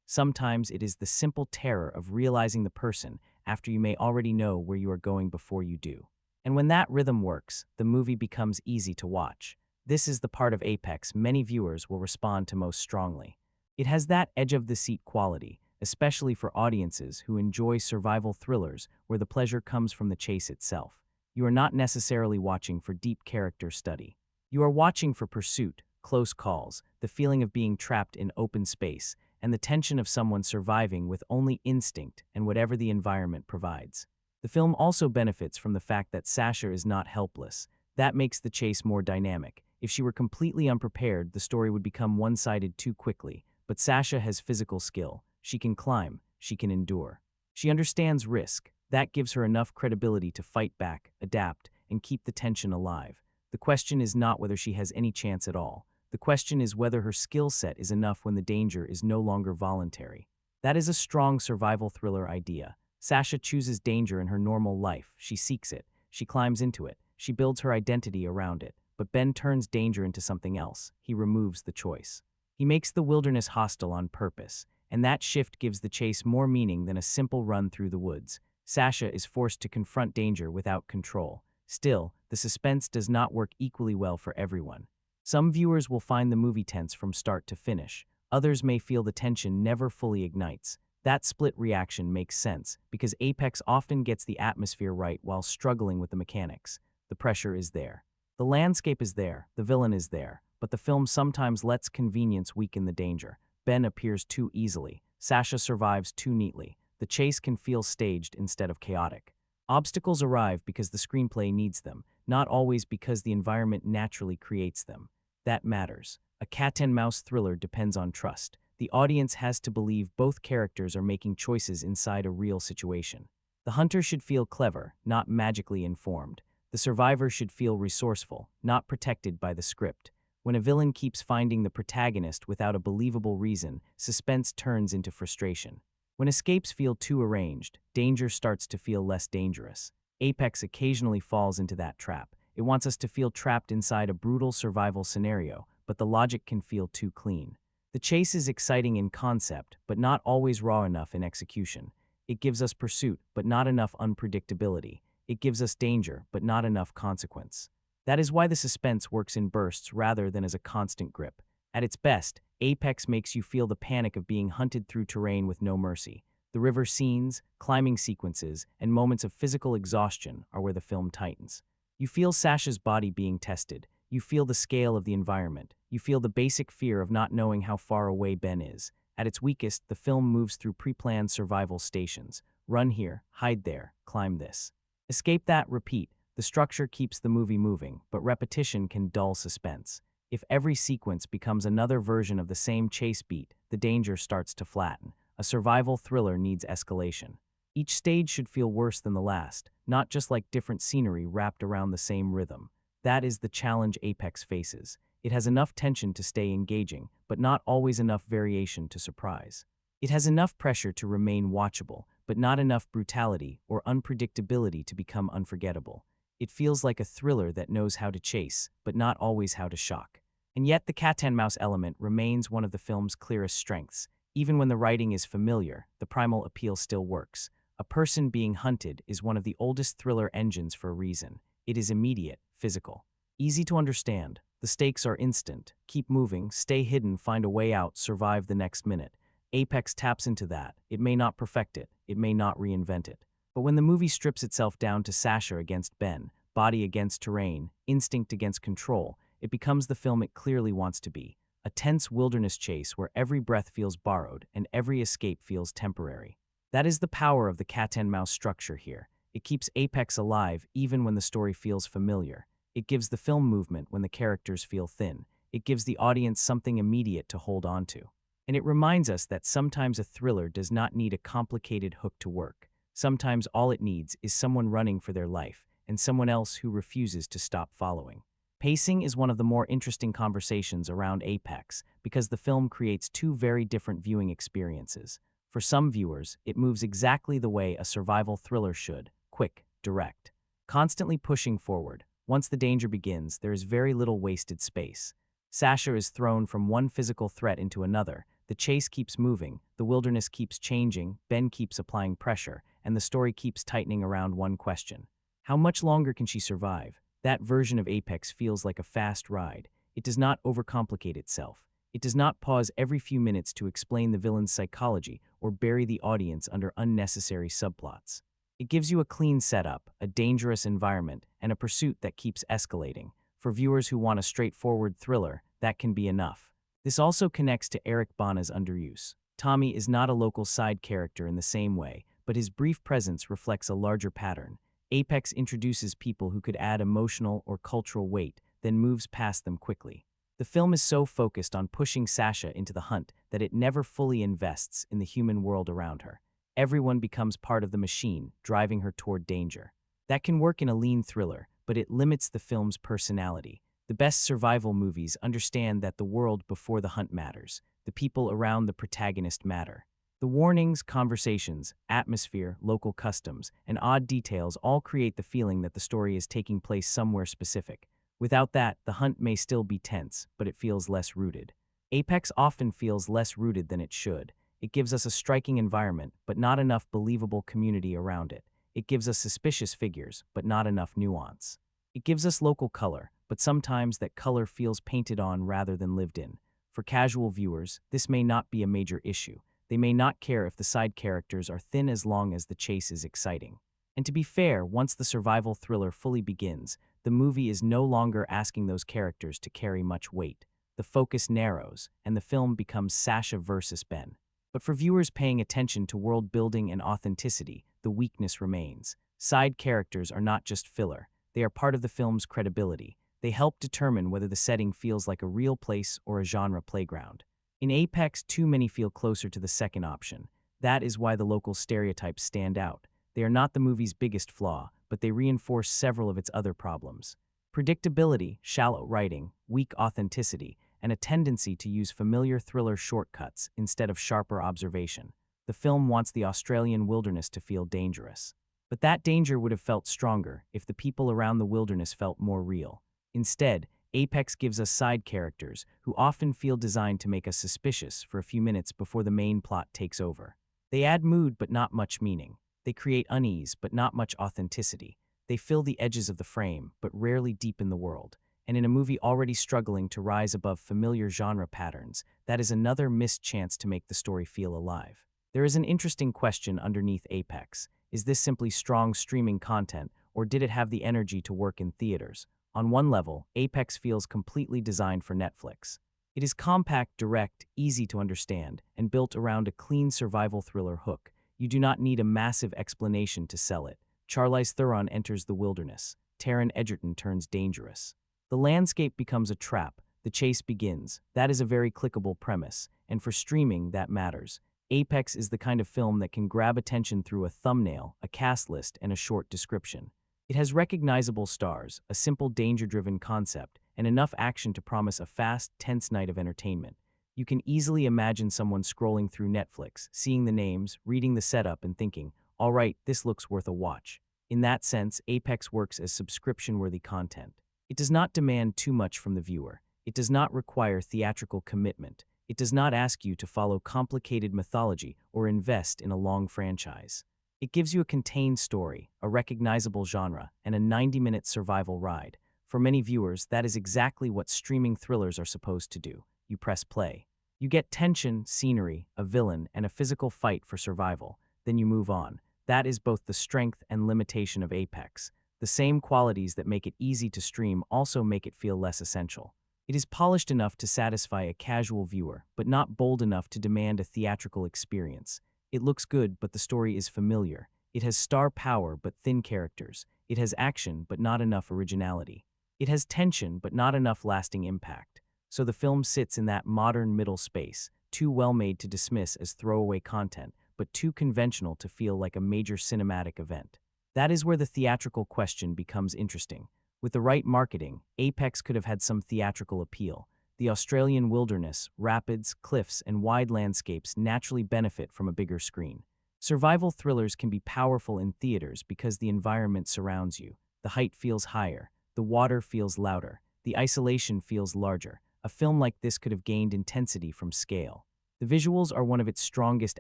Sometimes it is the simple terror of realizing the person after you may already know where you are going before you do. And when that rhythm works, the movie becomes easy to watch. This is the part of Apex many viewers will respond to most strongly. It has that edge-of-the-seat quality, especially for audiences who enjoy survival thrillers where the pleasure comes from the chase itself. You are not necessarily watching for deep character study. You are watching for pursuit, close calls, the feeling of being trapped in open space, and the tension of someone surviving with only instinct and whatever the environment provides. The film also benefits from the fact that Sasha is not helpless. That makes the chase more dynamic. If she were completely unprepared, the story would become one-sided too quickly. But Sasha has physical skill. She can climb. She can endure. She understands risk. That gives her enough credibility to fight back, adapt, and keep the tension alive. The question is not whether she has any chance at all. The question is whether her skill set is enough when the danger is no longer voluntary. That is a strong survival thriller idea. Sasha chooses danger in her normal life. She seeks it. She climbs into it. She builds her identity around it. But Ben turns danger into something else. He removes the choice. He makes the wilderness hostile on purpose, and that shift gives the chase more meaning than a simple run through the woods. Sasha is forced to confront danger without control. Still, the suspense does not work equally well for everyone. Some viewers will find the movie tense from start to finish. Others may feel the tension never fully ignites. That split reaction makes sense, because Apex often gets the atmosphere right while struggling with the mechanics. The pressure is there. The landscape is there. The villain is there. But the film sometimes lets convenience weaken the danger. Ben appears too easily. Sasha survives too neatly. The chase can feel staged instead of chaotic. Obstacles arrive because the screenplay needs them, not always because the environment naturally creates them. That matters. A cat-and-mouse thriller depends on trust. The audience has to believe both characters are making choices inside a real situation. The hunter should feel clever, not magically informed. The survivor should feel resourceful, not protected by the script. When a villain keeps finding the protagonist without a believable reason, suspense turns into frustration. When escapes feel too arranged, danger starts to feel less dangerous. Apex occasionally falls into that trap. It wants us to feel trapped inside a brutal survival scenario, but the logic can feel too clean. The chase is exciting in concept, but not always raw enough in execution. It gives us pursuit, but not enough unpredictability. It gives us danger, but not enough consequence. That is why the suspense works in bursts rather than as a constant grip. At its best, Apex makes you feel the panic of being hunted through terrain with no mercy. The river scenes, climbing sequences, and moments of physical exhaustion are where the film tightens. You feel Sasha's body being tested. You feel the scale of the environment. You feel the basic fear of not knowing how far away Ben is. At its weakest, the film moves through pre-planned survival stations. Run here, hide there, climb this. Escape that, repeat. The structure keeps the movie moving, but repetition can dull suspense. If every sequence becomes another version of the same chase beat, the danger starts to flatten. A survival thriller needs escalation. Each stage should feel worse than the last, not just like different scenery wrapped around the same rhythm. That is the challenge Apex faces. It has enough tension to stay engaging, but not always enough variation to surprise. It has enough pressure to remain watchable, but not enough brutality or unpredictability to become unforgettable. It feels like a thriller that knows how to chase, but not always how to shock. And yet the cat-and-mouse element remains one of the film's clearest strengths. Even when the writing is familiar, the primal appeal still works. A person being hunted is one of the oldest thriller engines for a reason. It is immediate, physical, easy to understand. The stakes are instant. Keep moving, stay hidden, find a way out, survive the next minute. Apex taps into that. It may not perfect it. It may not reinvent it. But when the movie strips itself down to Sasha against Ben, body against terrain, instinct against control, it becomes the film it clearly wants to be. A tense wilderness chase where every breath feels borrowed and every escape feels temporary. That is the power of the cat-and-mouse structure here. It keeps Apex alive even when the story feels familiar. It gives the film movement when the characters feel thin. It gives the audience something immediate to hold on to. And it reminds us that sometimes a thriller does not need a complicated hook to work. Sometimes all it needs is someone running for their life and someone else who refuses to stop following. Pacing is one of the more interesting conversations around Apex because the film creates two very different viewing experiences. For some viewers, it moves exactly the way a survival thriller should: quick, direct, constantly pushing forward. Once the danger begins, there is very little wasted space. Sasha is thrown from one physical threat into another. The chase keeps moving, the wilderness keeps changing, Ben keeps applying pressure, and the story keeps tightening around one question: how much longer can she survive? That version of Apex feels like a fast ride. It does not overcomplicate itself. It does not pause every few minutes to explain the villain's psychology or bury the audience under unnecessary subplots. It gives you a clean setup, a dangerous environment, and a pursuit that keeps escalating. For viewers who want a straightforward thriller, that can be enough. This also connects to Eric Bana's underuse. Tommy is not a local side character in the same way, but his brief presence reflects a larger pattern. Apex introduces people who could add emotional or cultural weight, then moves past them quickly. The film is so focused on pushing Sasha into the hunt that it never fully invests in the human world around her. Everyone becomes part of the machine, driving her toward danger. That can work in a lean thriller, but it limits the film's personality. The best survival movies understand that the world before the hunt matters. The people around the protagonist matter. The warnings, conversations, atmosphere, local customs, and odd details all create the feeling that the story is taking place somewhere specific. Without that, the hunt may still be tense, but it feels less rooted. Apex often feels less rooted than it should. It gives us a striking environment, but not enough believable community around it. It gives us suspicious figures, but not enough nuance. It gives us local color, but sometimes that color feels painted on rather than lived in. For casual viewers, this may not be a major issue. They may not care if the side characters are thin as long as the chase is exciting. And to be fair, once the survival thriller fully begins, the movie is no longer asking those characters to carry much weight. The focus narrows, and the film becomes Sasha versus Ben. But for viewers paying attention to world building and authenticity, the weakness remains. Side characters are not just filler. They are part of the film's credibility. They help determine whether the setting feels like a real place or a genre playground. In Apex, too many feel closer to the second option. That is why the local stereotypes stand out. They are not the movie's biggest flaw, but they reinforce several of its other problems. Predictability, shallow writing, weak authenticity, and a tendency to use familiar thriller shortcuts instead of sharper observation. The film wants the Australian wilderness to feel dangerous. But that danger would have felt stronger if the people around the wilderness felt more real. Instead, Apex gives us side characters who often feel designed to make us suspicious for a few minutes before the main plot takes over. They add mood but not much meaning. They create unease but not much authenticity. They fill the edges of the frame but rarely deepen the world. And in a movie already struggling to rise above familiar genre patterns, that is another missed chance to make the story feel alive. There is an interesting question underneath Apex. Is this simply strong streaming content, or did it have the energy to work in theaters? On one level, Apex feels completely designed for Netflix. It is compact, direct, easy to understand, and built around a clean survival thriller hook. You do not need a massive explanation to sell it. Charlize Theron enters the wilderness. Taron Egerton turns dangerous. The landscape becomes a trap. The chase begins. That is a very clickable premise, and for streaming, that matters. Apex is the kind of film that can grab attention through a thumbnail, a cast list, and a short description. It has recognizable stars, a simple danger-driven concept, and enough action to promise a fast, tense night of entertainment. You can easily imagine someone scrolling through Netflix, seeing the names, reading the setup, and thinking, all right, this looks worth a watch. In that sense, Apex works as subscription-worthy content. It does not demand too much from the viewer. It does not require theatrical commitment. It does not ask you to follow complicated mythology or invest in a long franchise. It gives you a contained story, a recognizable genre, and a 90-minute survival ride. For many viewers, that is exactly what streaming thrillers are supposed to do. You press play. You get tension, scenery, a villain, and a physical fight for survival. Then you move on. That is both the strength and limitation of Apex. The same qualities that make it easy to stream also make it feel less essential. It is polished enough to satisfy a casual viewer, but not bold enough to demand a theatrical experience. It looks good, but the story is familiar. It has star power but thin characters. It has action but not enough originality. It has tension but not enough lasting impact. So the film sits in that modern middle space, too well-made to dismiss as throwaway content, but too conventional to feel like a major cinematic event. That is where the theatrical question becomes interesting. With the right marketing, Apex could have had some theatrical appeal. The Australian wilderness, rapids, cliffs, and wide landscapes naturally benefit from a bigger screen. Survival thrillers can be powerful in theaters because the environment surrounds you. The height feels higher, the water feels louder, the isolation feels larger. A film like this could have gained intensity from scale. The visuals are one of its strongest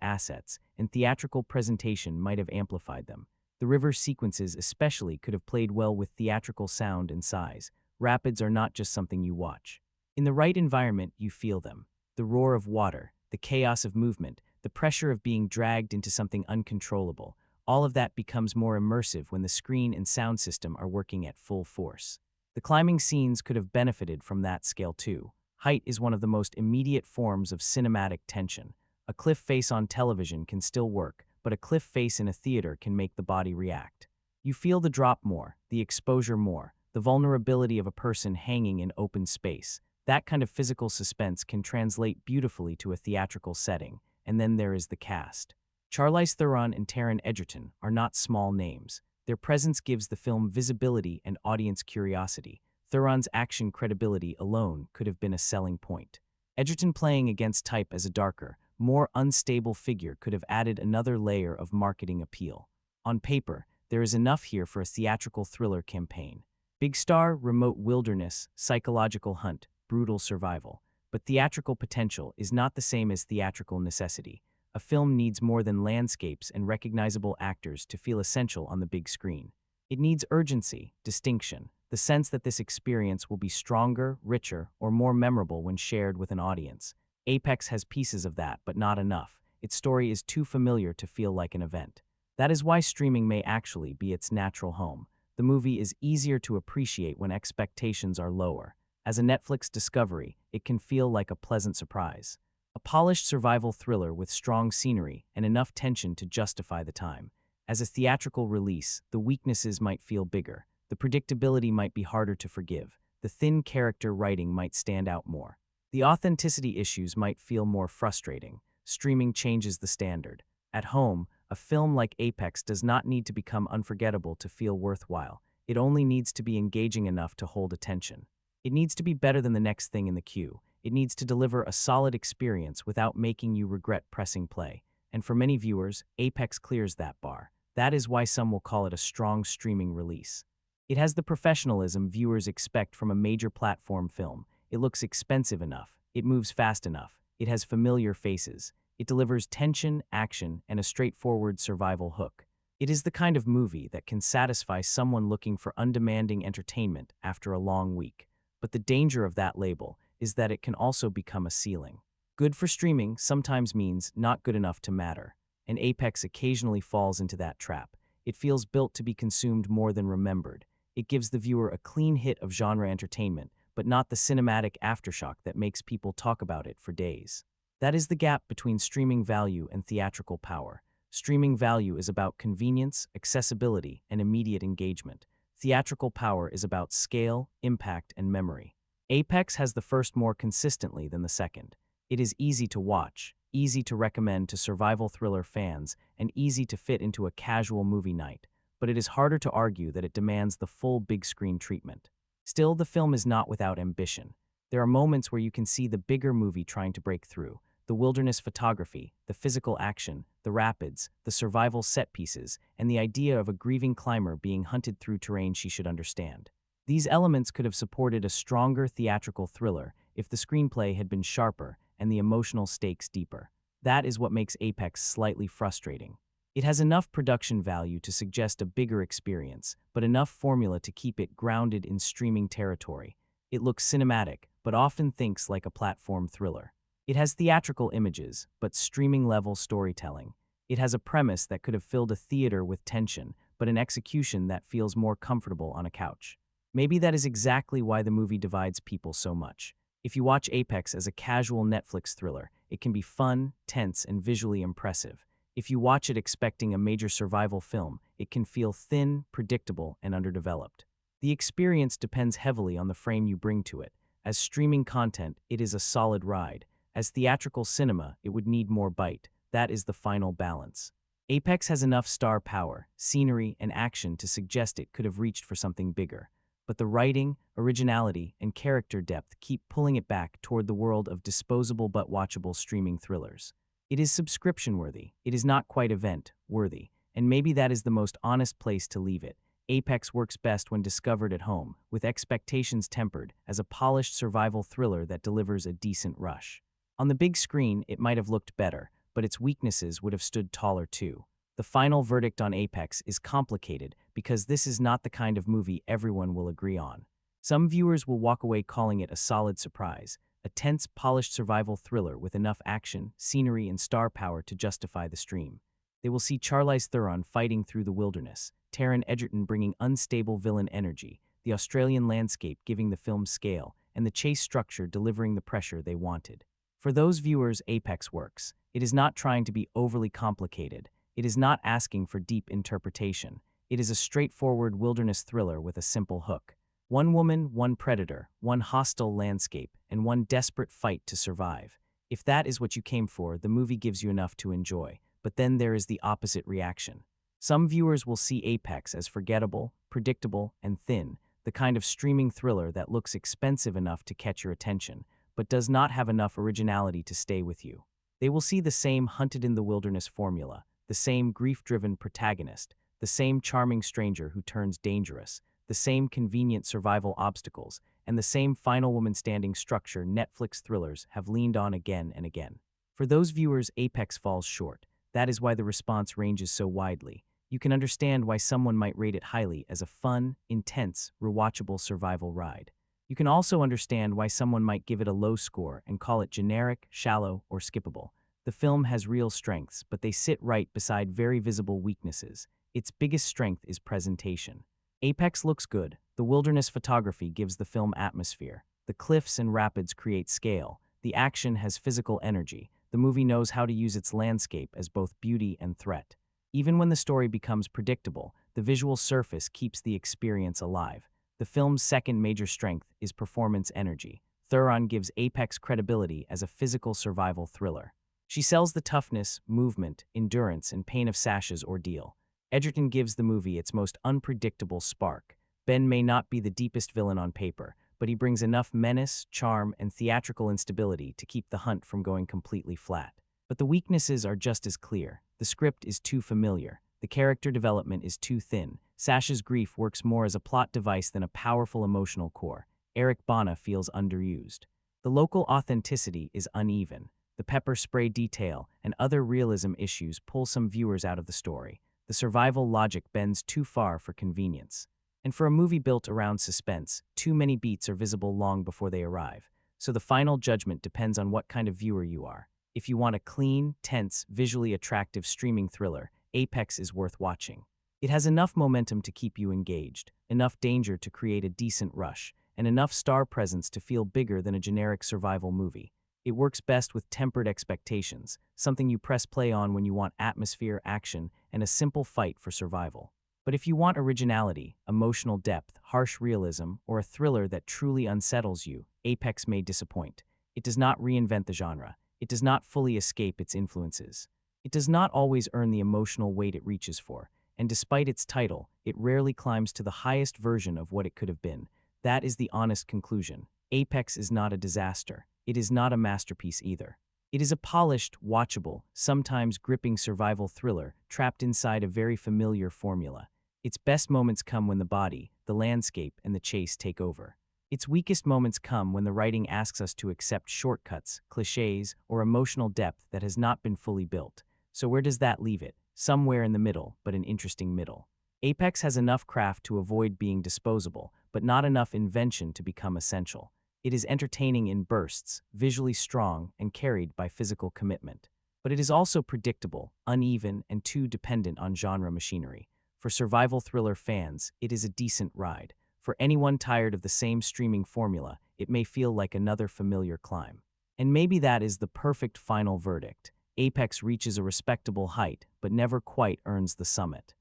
assets, and theatrical presentation might have amplified them. The river sequences especially could have played well with theatrical sound and size. Rapids are not just something you watch. In the right environment, you feel them. The roar of water, the chaos of movement, the pressure of being dragged into something uncontrollable. All of that becomes more immersive when the screen and sound system are working at full force. The climbing scenes could have benefited from that scale too. Height is one of the most immediate forms of cinematic tension. A cliff face on television can still work, but a cliff face in a theater can make the body react. You feel the drop more, the exposure more, the vulnerability of a person hanging in open space. That kind of physical suspense can translate beautifully to a theatrical setting. And then there is the cast. Charlize Theron and Taron Egerton are not small names. Their presence gives the film visibility and audience curiosity. Theron's action credibility alone could have been a selling point. Egerton playing against type as a darker, more unstable figure could have added another layer of marketing appeal. On paper, there is enough here for a theatrical thriller campaign. Big star, remote wilderness, psychological hunt, brutal survival. But theatrical potential is not the same as theatrical necessity. A film needs more than landscapes and recognizable actors to feel essential on the big screen. It needs urgency, distinction, the sense that this experience will be stronger, richer, or more memorable when shared with an audience. Apex has pieces of that, but not enough. Its story is too familiar to feel like an event. That is why streaming may actually be its natural home. The movie is easier to appreciate when expectations are lower. As a Netflix discovery, it can feel like a pleasant surprise. A polished survival thriller with strong scenery and enough tension to justify the time. As a theatrical release, the weaknesses might feel bigger. The predictability might be harder to forgive. The thin character writing might stand out more. The authenticity issues might feel more frustrating. Streaming changes the standard. At home, a film like Apex does not need to become unforgettable to feel worthwhile. It only needs to be engaging enough to hold attention. It needs to be better than the next thing in the queue. It needs to deliver a solid experience without making you regret pressing play. And for many viewers, Apex clears that bar. That is why some will call it a strong streaming release. It has the professionalism viewers expect from a major platform film. It looks expensive enough. It moves fast enough. It has familiar faces. It delivers tension, action, and a straightforward survival hook. It is the kind of movie that can satisfy someone looking for undemanding entertainment after a long week. But the danger of that label is that it can also become a ceiling. Good for streaming sometimes means not good enough to matter, and Apex occasionally falls into that trap. It feels built to be consumed more than remembered. It gives the viewer a clean hit of genre entertainment, but not the cinematic aftershock that makes people talk about it for days. That is the gap between streaming value and theatrical power. Streaming value is about convenience, accessibility, and immediate engagement. Theatrical power is about scale, impact, and memory. Apex has the first more consistently than the second. It is easy to watch, easy to recommend to survival thriller fans, and easy to fit into a casual movie night, but it is harder to argue that it demands the full big screen treatment. Still, the film is not without ambition. There are moments where you can see the bigger movie trying to break through. The wilderness photography, the physical action, the rapids, the survival set pieces, and the idea of a grieving climber being hunted through terrain she should understand. These elements could have supported a stronger theatrical thriller if the screenplay had been sharper and the emotional stakes deeper. That is what makes Apex slightly frustrating. It has enough production value to suggest a bigger experience, but enough formula to keep it grounded in streaming territory. It looks cinematic, but often thinks like a platform thriller. It has theatrical images, but streaming-level storytelling. It has a premise that could have filled a theater with tension, but an execution that feels more comfortable on a couch. Maybe that is exactly why the movie divides people so much. If you watch Apex as a casual Netflix thriller, it can be fun, tense, and visually impressive. If you watch it expecting a major survival film, it can feel thin, predictable, and underdeveloped. The experience depends heavily on the frame you bring to it. As streaming content, it is a solid ride. As theatrical cinema, it would need more bite. That is the final balance. Apex has enough star power, scenery, and action to suggest it could have reached for something bigger. But the writing, originality, and character depth keep pulling it back toward the world of disposable but watchable streaming thrillers. It is subscription-worthy, it is not quite event-worthy, and maybe that is the most honest place to leave it. Apex works best when discovered at home, with expectations tempered, as a polished survival thriller that delivers a decent rush. On the big screen, it might have looked better, but its weaknesses would have stood taller too. The final verdict on Apex is complicated because this is not the kind of movie everyone will agree on. Some viewers will walk away calling it a solid surprise, a tense, polished survival thriller with enough action, scenery, and star power to justify the stream. They will see Charlize Theron fighting through the wilderness, Taron Egerton bringing unstable villain energy, the Australian landscape giving the film's scale, and the chase structure delivering the pressure they wanted. For those viewers, Apex works. It is not trying to be overly complicated. It is not asking for deep interpretation. It is a straightforward wilderness thriller with a simple hook. One woman, one predator, one hostile landscape, and one desperate fight to survive. If that is what you came for, the movie gives you enough to enjoy. But then there is the opposite reaction. Some viewers will see Apex as forgettable, predictable, and thin, the kind of streaming thriller that looks expensive enough to catch your attention, but does not have enough originality to stay with you. They will see the same hunted-in-the-wilderness formula, the same grief-driven protagonist, the same charming stranger who turns dangerous, the same convenient survival obstacles, and the same final woman-standing structure Netflix thrillers have leaned on again and again. For those viewers, Apex falls short. That is why the response ranges so widely. You can understand why someone might rate it highly as a fun, intense, rewatchable survival ride. You can also understand why someone might give it a low score and call it generic, shallow, or skippable. The film has real strengths, but they sit right beside very visible weaknesses. Its biggest strength is presentation. Apex looks good. The wilderness photography gives the film atmosphere. The cliffs and rapids create scale. The action has physical energy. The movie knows how to use its landscape as both beauty and threat. Even when the story becomes predictable, the visual surface keeps the experience alive. The film's second major strength is performance energy. Theron gives Apex credibility as a physical survival thriller. She sells the toughness, movement, endurance, and pain of Sasha's ordeal. Egerton gives the movie its most unpredictable spark. Ben may not be the deepest villain on paper, but he brings enough menace, charm, and theatrical instability to keep the hunt from going completely flat. But the weaknesses are just as clear. The script is too familiar. The character development is too thin. Sasha's grief works more as a plot device than a powerful emotional core. Eric Bana feels underused. The local authenticity is uneven. The pepper spray detail and other realism issues pull some viewers out of the story. The survival logic bends too far for convenience. And for a movie built around suspense, too many beats are visible long before they arrive. So the final judgment depends on what kind of viewer you are. If you want a clean, tense, visually attractive streaming thriller, Apex is worth watching. It has enough momentum to keep you engaged, enough danger to create a decent rush, and enough star presence to feel bigger than a generic survival movie. It works best with tempered expectations, something you press play on when you want atmosphere, action, and a simple fight for survival. But if you want originality, emotional depth, harsh realism, or a thriller that truly unsettles you, Apex may disappoint. It does not reinvent the genre. It does not fully escape its influences. It does not always earn the emotional weight it reaches for, and despite its title, it rarely climbs to the highest version of what it could have been. That is the honest conclusion. Apex is not a disaster. It is not a masterpiece either. It is a polished, watchable, sometimes gripping survival thriller trapped inside a very familiar formula. Its best moments come when the body, the landscape, and the chase take over. Its weakest moments come when the writing asks us to accept shortcuts, cliches, or emotional depth that has not been fully built. So where does that leave it? Somewhere in the middle, but an interesting middle. Apex has enough craft to avoid being disposable, but not enough invention to become essential. It is entertaining in bursts, visually strong, and carried by physical commitment. But it is also predictable, uneven, and too dependent on genre machinery. For survival thriller fans, it is a decent ride. For anyone tired of the same streaming formula, it may feel like another familiar climb. And maybe that is the perfect final verdict. Apex reaches a respectable height, but never quite earns the summit.